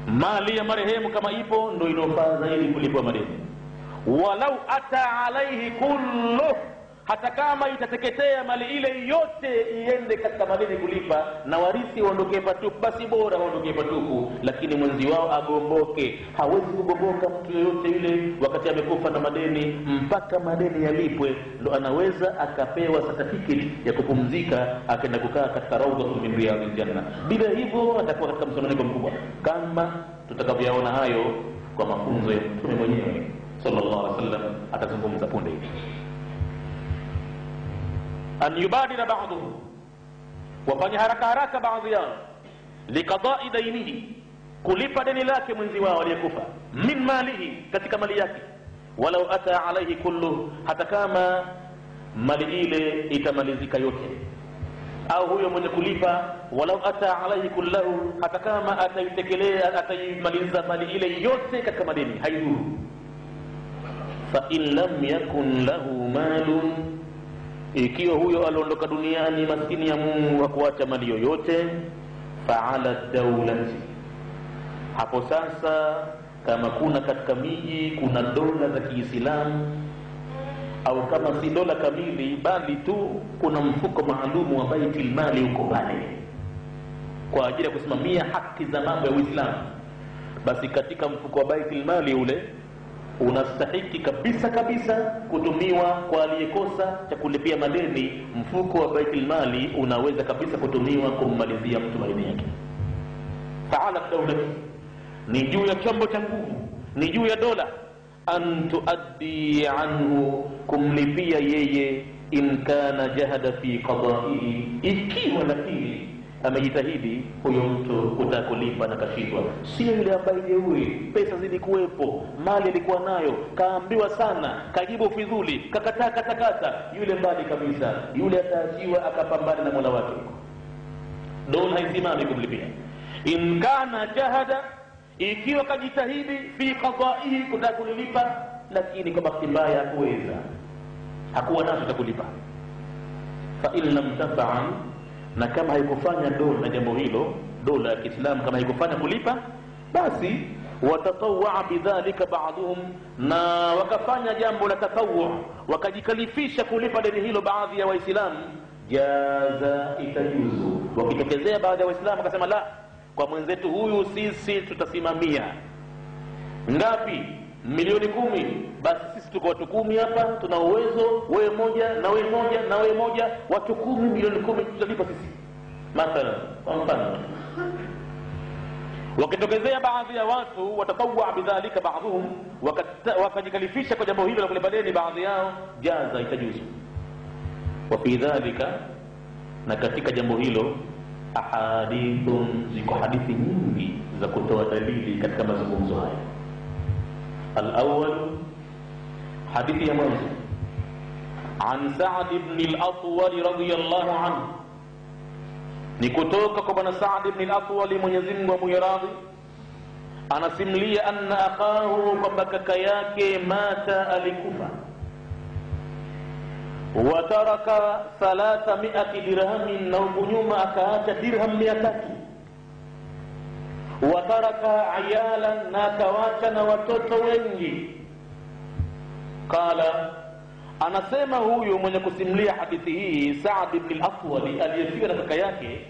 mali ya marehemu. Kama ipo ndo inofaa zaidi kulipwa madeni. Walau ata alaihi kullu, hata kama itateketea mali ile yote iende katika madeni kulipa, na warithi waondoke patupu, basi bora waondoke patupu, lakini mwenzi wao agomboke. Hawezi kugomboka mtu yoyote yule wakati amekufa na madeni, mpaka madeni yalipwe ndo anaweza akapewa certificate ya kupumzika, akaenda kukaa katika rawdatun min riyadil janna. Bila hivyo atakuwa katika msononeko mkubwa, kama tutakavyoona hayo kwa mafunzo ya Mtume mwenyewe sallallahu alaihi wasallam. Atazungumza punde hivi, an yubadira ba'dhum, wafanya haraka baadhi yao, liqada'i dainihi, kulipa deni lake mwenzi wao aliyekufa, min malihi, katika mali yake, walau ata alaihi kullu, hata kama mali ile itamalizika yote, au huyo mwenye kulipa, walau ata alaihi kullahu, hata kama ataimaliza mali ile yote katika madeni, haidhuru. Fa in lam yakun lahu malun, ikiwa huyo aliondoka duniani maskini ya Mungu hakuacha mali yoyote, fa'ala dawlati, hapo sasa kama kuna katika miji kuna dola za Kiislamu, au kama si dola kamili bali tu kuna mfuko maalumu wa baitul mali uko pale kwa ajili ya kusimamia haki za mambo ya Uislamu, basi katika mfuko wa baitul mali ule unastahiki kabisa kutumiwa kwa aliyekosa cha kulipia madeni. Mfuko wa baitul mali unaweza kabisa kutumiwa kummalizia mtu madeni yake. Ta'ala dawlati, ni juu ya chombo cha nguvu, ni juu ya dola, an tuaddi anhu, kumlipia yeye, in kana jahada fi qada'ihi, ikiwa lakini amejitahidi huyo mtu kutakulipa na kashindwa. Sio yule ambaye jeuri, pesa zilikuwepo, mali alikuwa nayo, kaambiwa sana, kajibu fidhuli, kakatakata, yule mbali kabisa, yule ataachiwa akapambana na Mola wake, dola haisimami kumlipia. In kana jahada, ikiwa kajitahidi, fi qada'ihi, kutakulipa, lakini kwa bahati mbaya hakuwa nacho takulipa, fa in lam taf'al, na kama haikufanya dola jambo hilo, dola ya Kiislamu kama haikufanya kulipa, basi watatawwa bidhalika ba'dhum, na wakafanya jambo la tatawwu, wakajikalifisha kulipa deni hilo baadhi ya Waislamu, jaza, itajuzu. Wakitokezea baadhi ya Waislamu wakasema, la, kwa mwenzetu huyu sisi tutasimamia ngapi, milioni 10, basi sisi tuko watu 10 hapa, tuna uwezo, wewe moja na wewe moja na wewe moja, watu 10, milioni 10 tutalipa sisi, mathalan, kwa mfano. wakitokezea baadhi ya watu watatawwa bidhalika baadhuhum, wakajikalifisha kwa jambo hilo la kulipa deni baadhi yao, jaza, itajuzu. Wa fi dhalika, na katika jambo hilo, ahadithun, ziko hadithi nyingi za kutoa dalili katika mazungumzo haya. Al-awwal, hadithi ya mwanzo, an Sa'd ibn al-Atwal radiyallahu anhu, ni kutoka kwa bwana Sa'd ibn al-Atwal, Mwenyezi Mungu amwiradhi, anasimlia anna akahu, kwamba kaka yake mata, alikufa, wa taraka 300 dirhamin, na huko nyuma akaacha dirham 300, wa taraka ayalan, na akawacha na watoto wengi. Qala, anasema huyu mwenye kusimulia hadithi hii, Sa'd ibn al-Atwal, aliyefika na kaka yake,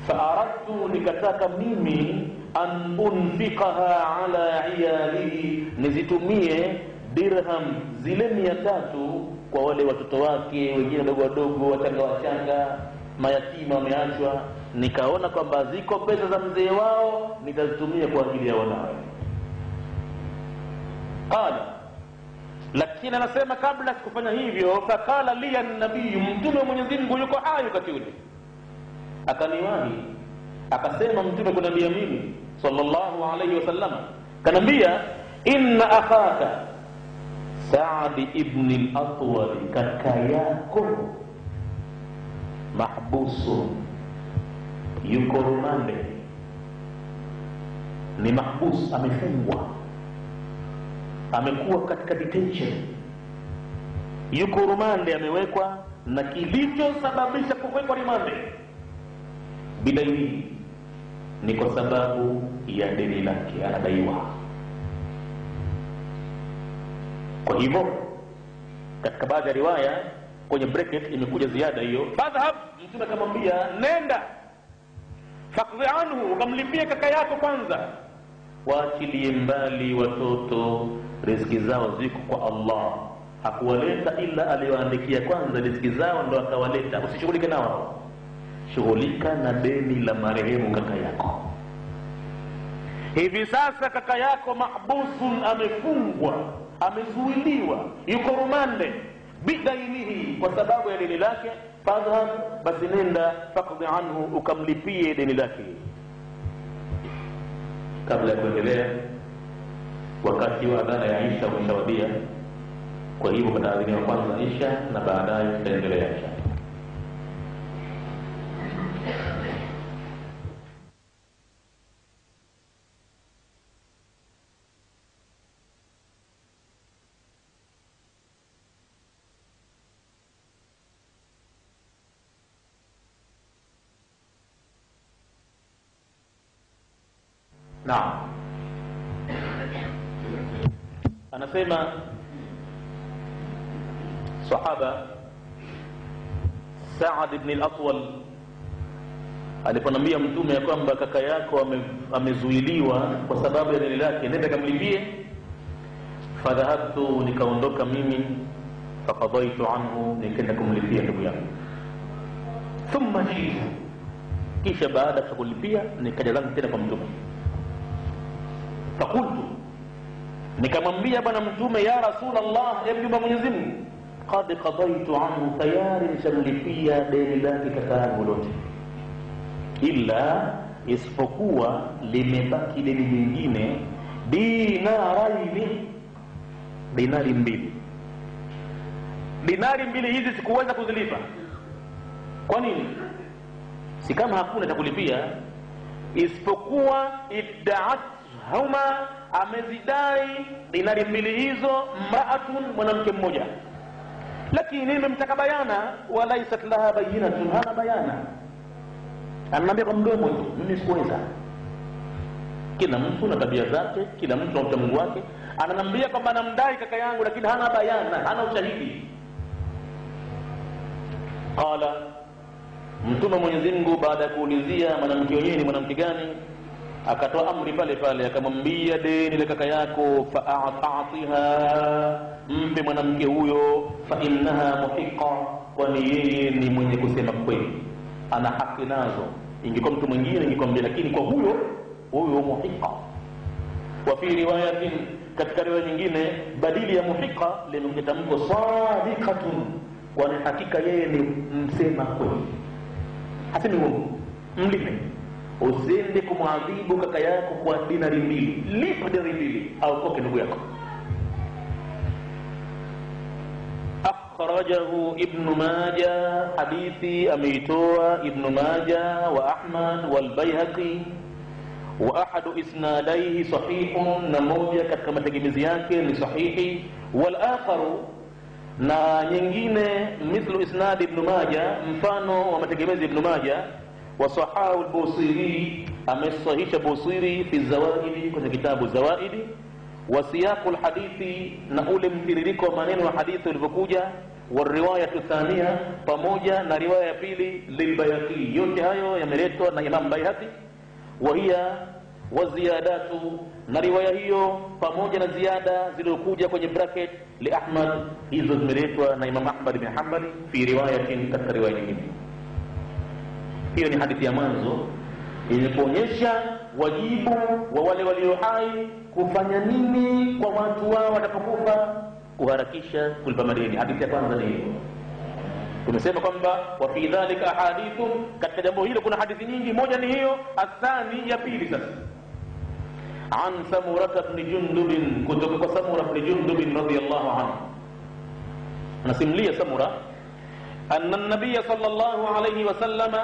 faaradtu, nikataka mimi, an unfiqaha ala iyalihi, nizitumie dirham zile 300 kwa wale watoto wake, wengine wadogo wadogo, wachanga, mayatima wameachwa. Nikaona kwamba ziko pesa za mzee wao, nitazitumia kwa ajili ya wanawe. Qala, lakini anasema kabla sikufanya hivyo, fakala li an-nabii, mtume wa Mwenyezi Mungu yuko hai wakati ule, akaniwahi, akasema mtume kuniambia mimi sallallahu alayhi wasallam, kanambia, inna akhaka Sa'd ibn al-Atwal, kaka yako mahbusu, yuko rumande, ni mahbus, amefungwa, amekuwa katika detention, yuko rumande, amewekwa, na kilichosababisha kuwekwa rumande bidaini ni kwa sababu ya deni lake, anadaiwa. Kwa hivyo katika baadhi ya riwaya kwenye bracket imekuja ziada hiyo, fadhhab, mtume akamwambia nenda, faqdi anhu, ukamlipia kaka yako kwanza, waachilie mbali watoto, riziki zao ziko kwa Allah, hakuwaleta ila aliyoandikia kwanza riziki zao ndo akawaleta. Usishughulike nao, shughulika na deni la marehemu kaka yako. Hivi sasa kaka yako mahbusun, amefungwa, amezuiliwa, yuko rumande bidainihi, kwa sababu ya deni lake. Fadhhab, basi nenda, faqdi anhu, ukamlipie deni lake. Kabla ya kuendelea, wakati wa adhana ya Isha umeshawadia, kwa hivyo pataadhiniwa kwanza Isha na baadaye tutaendelea Isha. Naam, anasema sahaba Sa'd ibn al-Atwal aliponambia mtume ya kwamba kaka yako amezuiliwa kwa sababu ya deni lake, nenda kamlipie. Fadhahabtu, nikaondoka mimi, faqadaitu anhu, nikaenda kumlipia ndugu yangu. Thumma jitu, kisha baada ya kulipia nikaja zangu tena kwa mtume. Fakultu, nikamwambia bwana mtume, ya Rasulullah, ya mjumbe Mwenyezi Mungu, qad qadaitu anhu, tayari nishamlipia deni lake kaka yangu lote, illa isipokuwa limebaki deni lingine, dinaraini, dinari 2. Dinari 2 hizi sikuweza kuzilipa. Kwa nini? Si kama hakuna cha kulipia, isipokuwa iddaat huma, amezidai dinari 2 hizo mraatun, mwanamke mmoja, lakini nimemtaka bayana, walaisat laha bayinatun, hana bayana. Ananiambia kwa mdomo tu, mimi sikuweza. Kila mtu na tabia zake, kila mtu na utamungu wake. Ananiambia kwamba anamdai kaka yangu, lakini hana bayana, hana ushahidi. Qala, mtume Mwenyezi Mungu baada ya kuulizia mwanamke wenyewe ni mwanamke gani, akatoa amri pale pale, akamwambia deni la kaka yako, fa'atiha, mpe mwanamke huyo, fa innaha muhiqa, kwani yeye ni mwenye kusema kweli, ana haki nazo. Ingekuwa mtu mwingine ningekwambia, lakini kwa huyo huyo muhiqa. Wa fi riwayatin, katika riwaya nyingine badili ya muhiqa limekuja tamko sadiqatun, kwa hakika yeye ni msema kweli, hasemi uongo. Mlipe, usende kumwadhibu kaka yako kwa dinari 2, lipa dinari 2 au koke ndugu yako. Akhrajahu Ibn Majah, hadithi ameitoa Ibn Majah wa Ahmad wal Baihaqi, wa ahadu isnadaihi sahihun, na moja katika mategemezi yake ni sahihi, wal akharu, na nyingine mithlu isnad Ibn Majah, mfano wa mategemezi Ibn Majah, wa sahahu al-Busiri, amesahihisha Busiri fi zawaidi, kwenye kitabu Zawaidi, wa siyaqul hadithi, na ule mtiririko wa maneno wa hadithi ulivyokuja, wa riwayatu thania, pamoja na riwaya ya pili lilbayhaqi, yote hayo yameletwa na Imam Baihaqi. Wa hiya wa ziyadatu, na riwaya hiyo pamoja na ziada zilizokuja kwenye bracket li Ahmad, hizo zimeletwa na Imam Ahmad bin Hanbal fi riwayatin, katika riwaya nyingine. Hiyo ni hadithi ya mwanzo yenye kuonyesha wajibu wa wale walio hai kufanya nini kwa watu wao watakapokufa, kuharakisha kulipa madeni. Hadithi ya kwanza ni hiyo. Tumesema kwamba wa fi dhalika hadithu, katika jambo hilo kuna hadithi nyingi, moja ni hiyo. Athani, ya pili sasa, an Samurah ibn Jundub, kutoka kwa Samurah ibn Jundub radhiyallahu anhu, anasimulia Samurah anna an-nabiy sallallahu alayhi wasallama,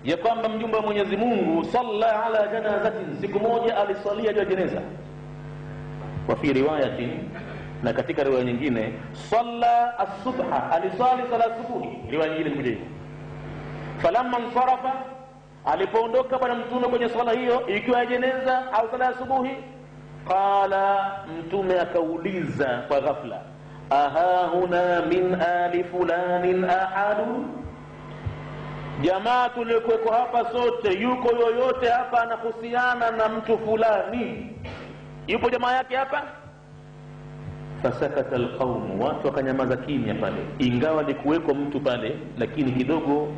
ya kwamba mjumbe wa Mwenyezi Mungu salla ala janazatin, siku moja alisalia juu ya jeneza. Wa fi riwayatin, na katika riwaya nyingine salla as-subha, alisali sala subuhi, riwaya nyingine imekuja hivyo. Falamma ansarafa, alipoondoka bwana mtume kwenye swala hiyo, ikiwa ya jeneza au sala ya subuhi, qala, mtume akauliza kwa ghafla, aha huna min ali fulanin ahadun, jamaa tuliokuweko hapa sote, yuko yoyote hapa anahusiana na mtu fulani? Yupo jamaa yake hapa? Fasakata alqaum, watu wakanyamaza kimya pale, ingawa alikuweko mtu pale, lakini kidogo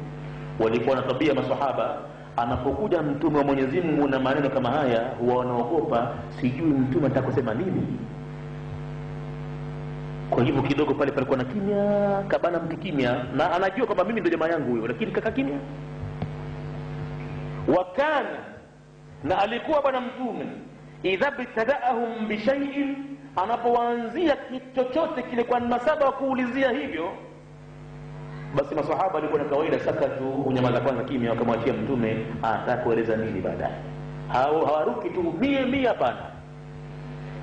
walikuwa na tabia masahaba, anapokuja mtume wa Mwenyezi Mungu na maneno kama haya, huwa wanaogopa, sijui mtume atakusema nini. Kwa hivyo kidogo pale palikuwa na kimya, kabana mtu kimya, na anajua kwamba mimi ndio jamaa yangu huyo, lakini kaka kimya. Wakana, na alikuwa bwana mtume, idha bitadaahum bi shay'in, anapoanzia kitu chochote kile kwa mnasaba wa kuulizia hivyo, basi maswahaba walikuwa na kawaida sakatu, unyamaza kwanza kimya, wakamwachia mtume atakueleza nini baadaye. Hawaruki tu mia hapana.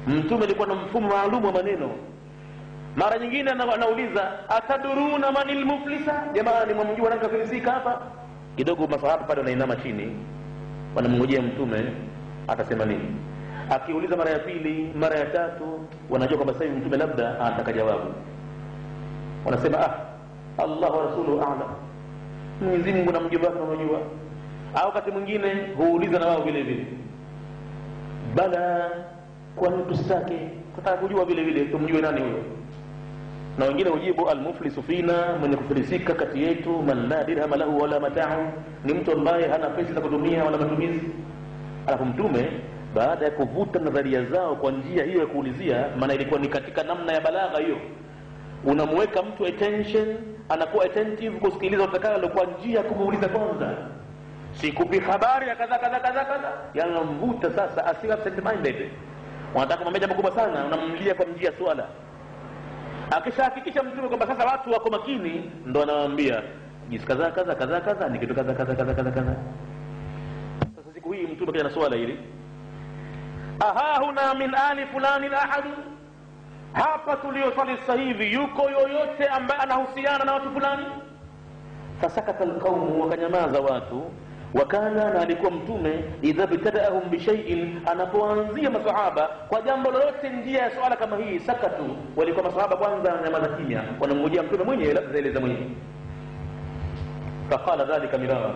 Mtume alikuwa na mfumo maalum wa maneno. Mara nyingine anauliza, ataduruna manil muflisa, jamani mwamjua nani kafilisika hapa? Kidogo maswahaba pale wanainama chini, wanamngojea mtume atasema nini. Akiuliza mara ya pili, mara ya tatu, wanajua kwamba sasa mtume labda anataka jawabu. Wanasema Allah wa rasuluhu a'lam, Mwenyezi Mungu na mjumbe wake wanajua. Au wakati mwingine huuliza na wao vile vile, bala, kwa nini tusitake, tutaka kujua vile vile, tumjue nani huyo. Na wengine hujibu, almuflisu fina, mwenye kufilisika kati yetu, man la dirham lahu wala mata'u, ni mtu ambaye hana pesa za kutumia wala matumizi. Alafu mtume baada ya kuvuta nadharia zao kwa njia hiyo ya kuulizia, maana ilikuwa ni katika namna ya balagha hiyo, unamweka mtu attention, anakuwa attentive kusikiliza utakalo kwa njia ya kumuuliza kwanza, sikupi habari ya kadha kadha kadha kadha, yanamvuta sasa asiwe absent minded. Wanataka kumwambia jambo kubwa sana, unamlia kwa njia swala. Akishahakikisha mtume kwamba sasa watu wako makini, ndo anawaambia jinsi kadha kadha kadha kadha, ni kitu kadha kadha kadha kadha. Sasa siku hii mtume kaja na swala hili, aha huna min ali fulani ahad, hapa tuliosali sasa hivi yuko yoyote ambaye anahusiana na watu fulani? Fasakata alqawm, wakanyamaza watu. Wakana, na alikuwa mtume, idha bitadaahum bi shay'in, anapoanzia masahaba kwa jambo lolote njia ya swala kama hii, sakatu, walikuwa masahaba kwanza nyamaza kimya, wanamngojea mtume mwenyewe labda eleza mwenyewe. Faqala dhalika mirara,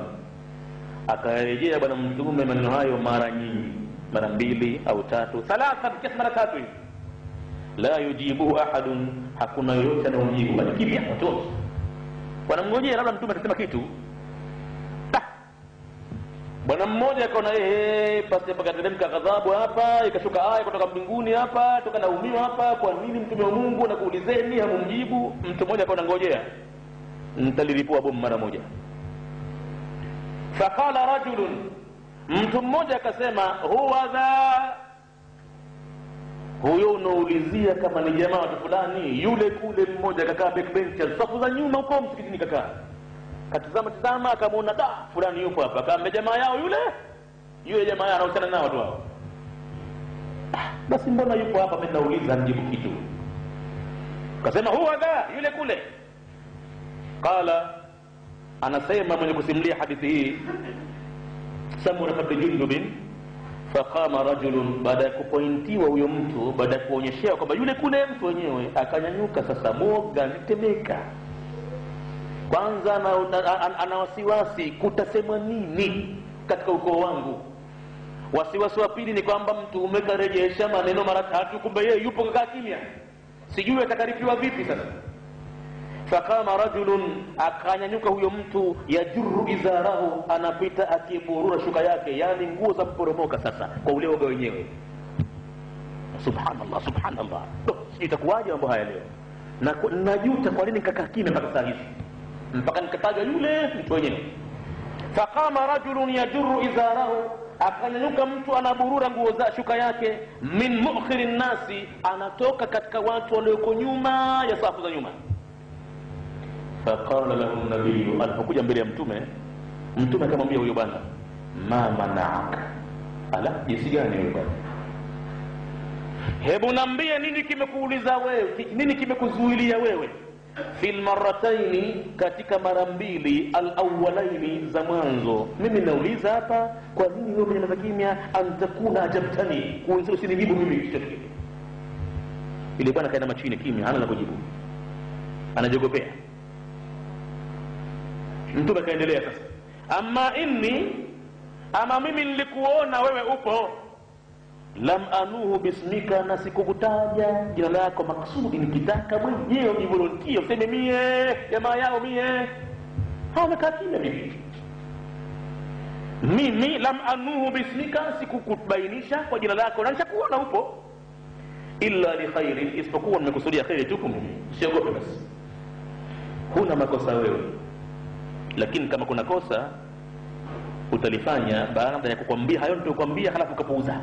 akarejea bwana mtume maneno hayo mara nyingi, mara 2 au 3, 3, kisha mara 3 hivi. La yujibu ahadun, hakuna yoyote anayejibu, bali kimya watu wanamngojea labda mtume atasema kitu. Bwana mmoja akaona basi hapa kateremka ghadhabu hapa, ikashuka aya kutoka mbinguni hapa, tukalaumiwa hapa, kwa nini mtume wa Mungu anakuulizeni hamumjibu? Mtu mmoja akaona ngojea nitalilipua bomu mara moja. Faqala rajulun, mtu mmoja akasema, huwa dha, huyo unaulizia kama ni jamaa watu fulani, yule kule. Mmoja akakaa backbencher, safu za nyuma huko msikitini, kakaa katazama akamwona da fulani yupo hapa, akaambia jamaa yao yule jamaa yao anahusiana nao watu hao. Basi mbona yupo hapa, mimi nauliza nijibu kitu. Akasema huwa dha, yule kule. Qala, anasema mwenye kusimulia hadithi hii, Samura bin Jundubin, faqama rajulun, baada ya kupointiwa huyo mtu, baada ya kuonyeshewa kwamba yule kule mtu wenyewe, akanyanyuka sasa, moga nitemeka. Kwanza ana wasiwasi, kutasemwa nini katika ukoo wangu. Wasiwasi wa pili ni kwamba mtume karejesha maneno mara 3, kumbe yeye yupo kakaa kimya, sijui atakarifiwa vipi sasa. Faqama rajulun, akanyanyuka huyo mtu, yajurru izarahu, anapita akiburura shuka yake, yani nguo za mporomoka sasa kwa ule woga wenyewe. Subhanallah, subhanallah, itakuwaje mambo haya leo? Na najuta kwa nini nikakaa kimya mpaka saa hizi, mpaka nikataja yule mtu wenyewe. Faqama rajulun yajurru izarahu, akanyanyuka mtu anaburura nguo za shuka yake, min mu'khirin nasi, anatoka katika watu walioko nyuma ya safu za nyuma. Faqala lahu an-nabiy, alipokuja mbele ya mtume akamwambia huyo bwana, ma mana'aka, ala, jinsi gani wewe bwana, hebu niambie nini kimekuuliza wewe, nini kimekuzuilia wewe, fil marrataini, katika mara mbili, al-awwalaini, za mwanzo. Mimi nauliza hapa, kwa nini wewe mwenye kimya, antakuna ajabtani, kuanza usinijibu mimi kitu kile. Ile bwana kaenda machini kimya, hana la kujibu, anajogopea. Mtume kaendelea sasa, ama mimi nilikuona wewe upo, lam anuhu bismika, na sikukutaja jina lako maksudi, nikitaka mwenyewe ujivolontia useme mie jamaa yao mie. Hawamekaa kimya. Mimi lam anuhu bismika, sikukubainisha kwa jina lako, na nishakuona upo, illa li khairin, isipokuwa nimekusudia khairi tu. Usiogope basi, huna makosa wewe, lakini kama kuna kosa utalifanya baada ya kukwambia hayo nitakwambia, halafu kapuuza.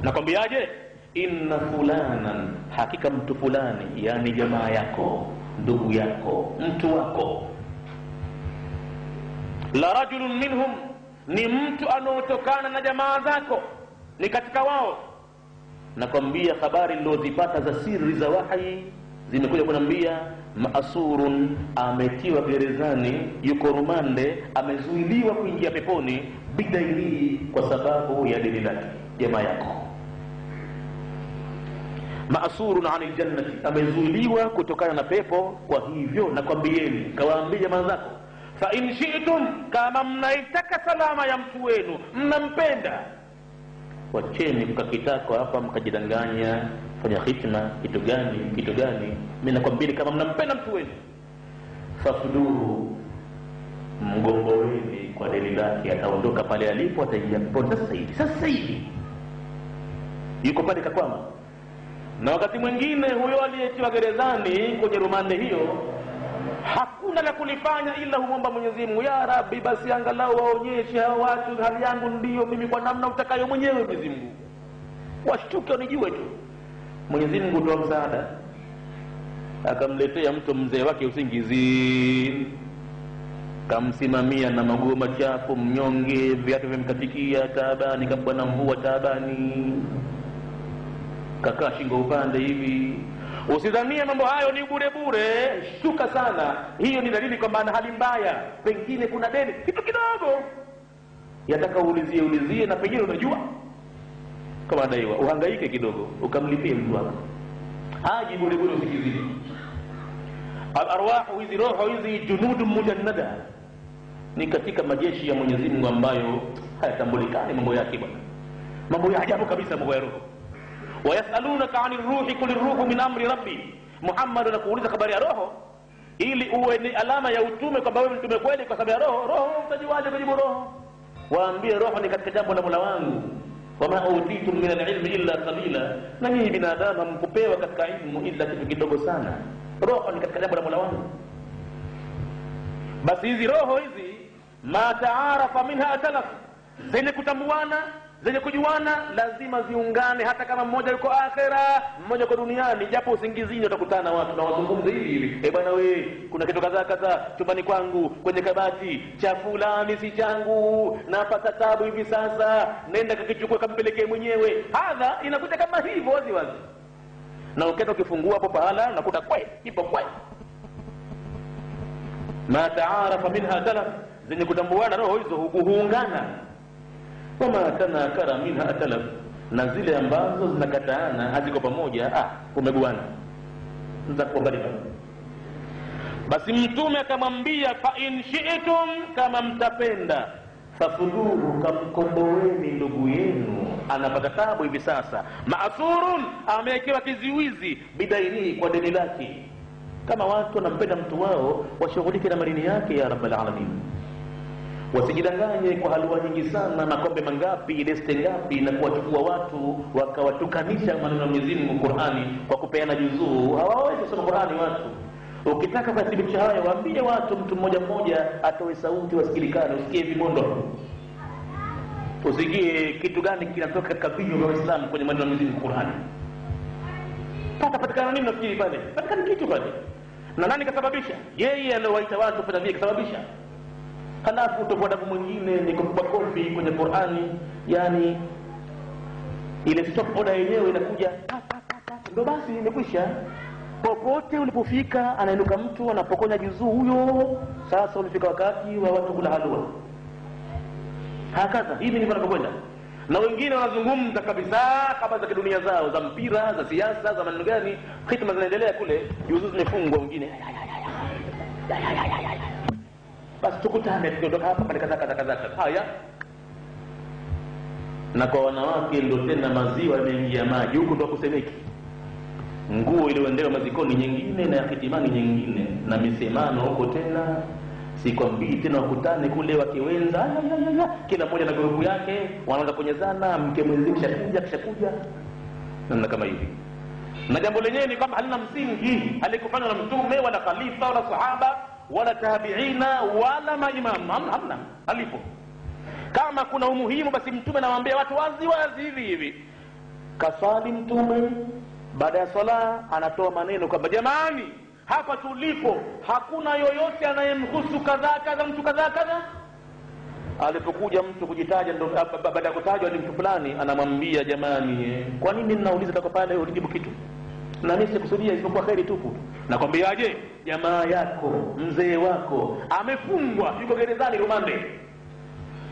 Nakwambiaje? Inna fulanan, hakika mtu fulani, yani jamaa yako, ndugu yako, mtu wako, la rajulun minhum, ni mtu anaotokana na jamaa zako, ni katika wao. Nakwambia habari nilizozipata za siri za wahi, zimekuja kunambia maasurun, ametiwa gerezani, yuko rumande, amezuiliwa kuingia peponi, bidaili, kwa sababu ya dini lake, jamaa yako. Maasurun anil jannati, amezuiliwa kutokana na pepo. Kwa hivyo nakwambieni, kawaambie jamaa zako, fa in shi'tum, kama mnaitaka salama ya mtu wenu, mnampenda, wacheni mkakitako hapa mkajidanganya, fanya khitma, kitu gani. Mimi nakwambia kama mnampenda mtu wenu, fafduhu, mgomboweni kwa deni lake, ataondoka pale alipo, ataingia peponi sasa hivi. Yuko pale kakwama. Na wakati mwingine huyo aliyetiwa gerezani kwenye rumande hiyo, hakuna la kulifanya ila humomba Mwenyezi Mungu, ya Rabbi, basi angalau waonyeshe hao watu hali yangu ndio mimi kwa namna utakayo mwenyewe Mwenyezi Mungu, washtuke unijue tu. Mwenyezi Mungu toa msaada, akamletea mtu mzee wake usingizini, kamsimamia na maguo machafu, mnyonge, viatu vimkatikia, taabani, kabwa na mvua taabani, kakaa shingo upande hivi. Usidhanie mambo hayo ni bure, shuka sana. Hiyo ni dalili kwamba ana hali mbaya, pengine kuna deni kitu kidogo, yataka uulizie, na pengine unajua kama daiwa, uhangaike kidogo ukamlipie mtu wako. Haji bure usikizini. Al-arwahu, hizi roho hizi, junudun mujannada, ni katika majeshi ya Mwenyezi Mungu ambayo hayatambulikani mambo yake bwana, mambo ya ajabu kabisa, mambo ya roho. Wayasalunaka 'anir ruhi qul ruhu min amri rabbi. Muhammad anakuuliza habari ya roho ili uwe ni alama ya utume kwamba wewe mtume kweli, kwa sababu ya roho utajiwaje kujibu roho? waambie roho ni katika jambo la Mola wangu, wama utitum min alilmi illa qalila, na nyinyi binadamu hamkupewa katika ilmu illa kitu kidogo sana. Roho ni katika jambo la Mola wangu. Basi hizi roho hizi ma taarafa minha atalaf, zenye kutambuana, zenye kujuana lazima ziungane, hata kama mmoja yuko akhera mmoja yuko duniani. Japo usingizini utakutana watu na wazungumze hivi, bwana we, kuna kitu kadhaa kadhaa chumbani kwangu kwenye kabati cha fulani si changu, napata tabu hivi sasa, nenda kakichukue kampelekee mwenyewe. Hadha inakuja kama hivyo wazi wazi, na ukenda ukifungua hapo pahala unakuta kwe ipo kwe. Ma taarafa minha talaf, zenye kutambuana roho hizo huungana. Wama tanakara minha atalaf, na zile ambazo zinakataana haziko pamoja, umeguana nitakuangalia. Basi mtume akamwambia fa in shi'tum, kama mtapenda, fafuluhu, kamkomboeni ndugu yenu anapata tabu hivi sasa, ma'thurun, amewekewa kiziwizi, bidaini, kwa deni lake. Kama watu wanampenda mtu wao, washughulike na madini yake ya rabbal alamin. Wasijidanganye kwa halua nyingi sana, makombe mangapi, ideste ngapi, na kuwachukua watu wakawatukanisha maneno ya Mwenyezi Mungu Qur'ani kwa kupeana juzuu. Hawawezi kusoma Qur'ani watu. Ukitaka kudhibitisha haya, waambie watu mtu mmoja mmoja atoe sauti wasikilikane, usikie vimondo. Usikie kitu gani kinatoka katika vinywa vya Waislamu kwenye maneno ya Mwenyezi Mungu Qur'ani. Patikana nini nafikiri pale? Patikana kitu pale. Na nani kasababisha? Yeye aliyowaita watu kufanya vile kasababisha. Halafu utakwenda mwingine ni kukupa kofi kwenye Qur'ani, yani ile stop order yenyewe inakuja ndio basi imekwisha. Popote ulipofika anainuka mtu anapokonya juzuu huyo. Sasa ulifika wakati wa watu kula halwa. Hakaza hivi ndivyo wanakwenda. Na wengine wanazungumza kabisa kama za kidunia zao, za mpira, za siasa, za maneno gani, khitma zinaendelea kule, juzuu zimefungwa wengine. Basi tukutane tukiondoka hapa pale kaza. Haya. Na kwa wanawake ndio tena maziwa yameingia maji, huko ndo kusemeki. Nguo ile uendewa mazikoni nyingine na hitimani nyingine, na misemano huko tena. Sikwambii tena wakutane kule wakiwenza, kila mmoja na grupu yake, wanaanza kunyezana, mke mwenzi kishakuja. Na kama hivi. Na jambo lenyewe ni kama halina msingi, halikufanywa na mtume wala khalifa wala sahaba wala tabiina wala maimam, hamna, alipo. Kama kuna umuhimu, basi mtume anawaambia watu wazi hivi. Kasali mtume, baada ya sala anatoa maneno kwamba jamani, hapa tulipo hakuna yoyote anayemhusu kadha mtu kadha. Alipokuja mtu kujitaja, ndo baada ya kutajwa ni mtu fulani, anamwambia jamani, kwa nini ninauliza tako pale ulijibu kitu? Na mimi sikusudia isipokuwa khairi tupu. Nakwambiaje, jamaa yako, mzee wako amefungwa, yuko gerezani rumande,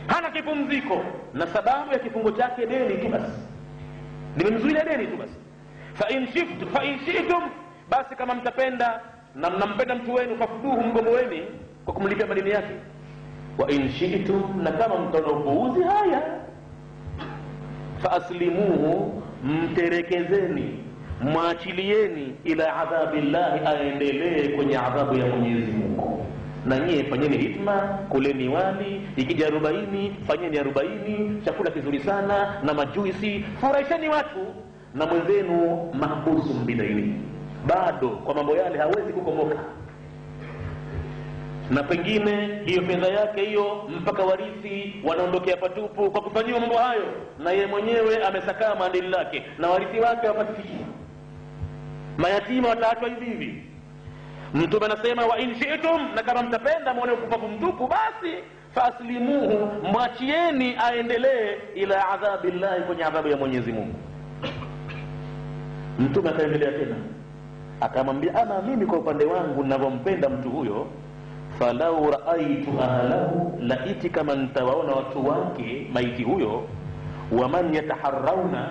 hana kipumziko, na sababu ya kifungo chake deni tu basi, nimemzuilia deni tu basi. Fa in shi'tum, basi kama mtapenda na mnampenda mtu wenu, fafuduhu, mgomboeni kwa kumlipia madeni yake. Wa in shi'tum, na kama mtaona upuuzi, haya, fa aslimuhu, mterekezeni, mwachilieni, ila adhabillahi, aendelee kwenye adhabu ya Mwenyezi Mungu. Na nyie fanyeni hitma, kuleni wali, ikija 40 fanyeni 40, chakula kizuri sana na majuisi, furahisheni watu. Na mwenzenu mahbusu bidaini, bado kwa mambo yale hawezi kukomoka, na pengine hiyo fedha yake hiyo mpaka warithi wanaondokea patupu kwa kufanyiwa mambo hayo, na yeye mwenyewe amesakaa maadili lake, na warithi wake wapatiki, mayatima wataachwa hivi. Mtume anasema wa in shi'tum, na kama mtapenda muone upupavu mtupu, basi faslimuhu, mwachieni aendelee, ila adhabillahi, kwenye adhabu ya Mwenyezi Mungu. Mtume akaendelea tena akamwambia, ama mimi kwa upande wangu ninavyompenda mtu huyo, falau raaitu ahlahu, laiti kama nitawaona watu wake maiti huyo, wa man yataharrauna,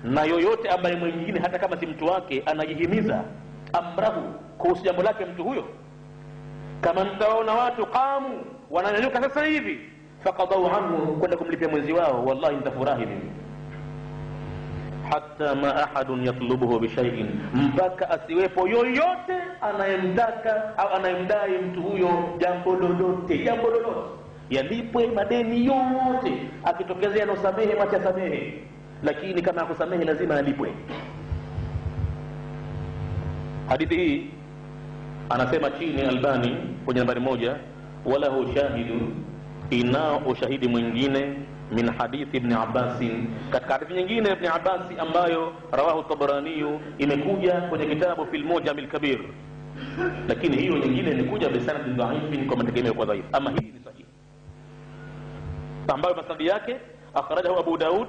na yoyote ambaye mwingine hata kama si mtu wake anajihimiza amrahu, kuhusu jambo lake mtu huyo, kama nitawaona watu qamu, wananyanyuka sasa hivi, faqadau anhu, kwenda kumlipia mwenzi wao, wallahi nitafurahi mimi. Hatta ma ahadun yatlubuhu bishay'in, mpaka asiwepo yoyote anayemtaka au anayemdai mtu huyo jambo lolote. yalipwe madeni yote, akitokezea anosamehe mwacha samehe, lakini kama akusamehe lazima alipwe. Hadithi hii anasema chini Albani kwenye nambari 1, wala ushahidu, inao ushahidi mwingine min hadithi ibn Abbas, katika hadithi nyingine ibn Abbas ambayo rawahu Tabarani, imekuja kwenye kitabu fil Mujam al-Kabir, lakini hiyo nyingine imekuja bi sanad dhaif, kwa mategemeo kwa dhaifu. Ama hii ni sahihi ambayo masnadi yake akhrajahu Abu Daud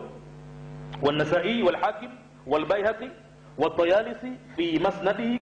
والنسائي والحاكم والبيهقي والطيالسي في مسنده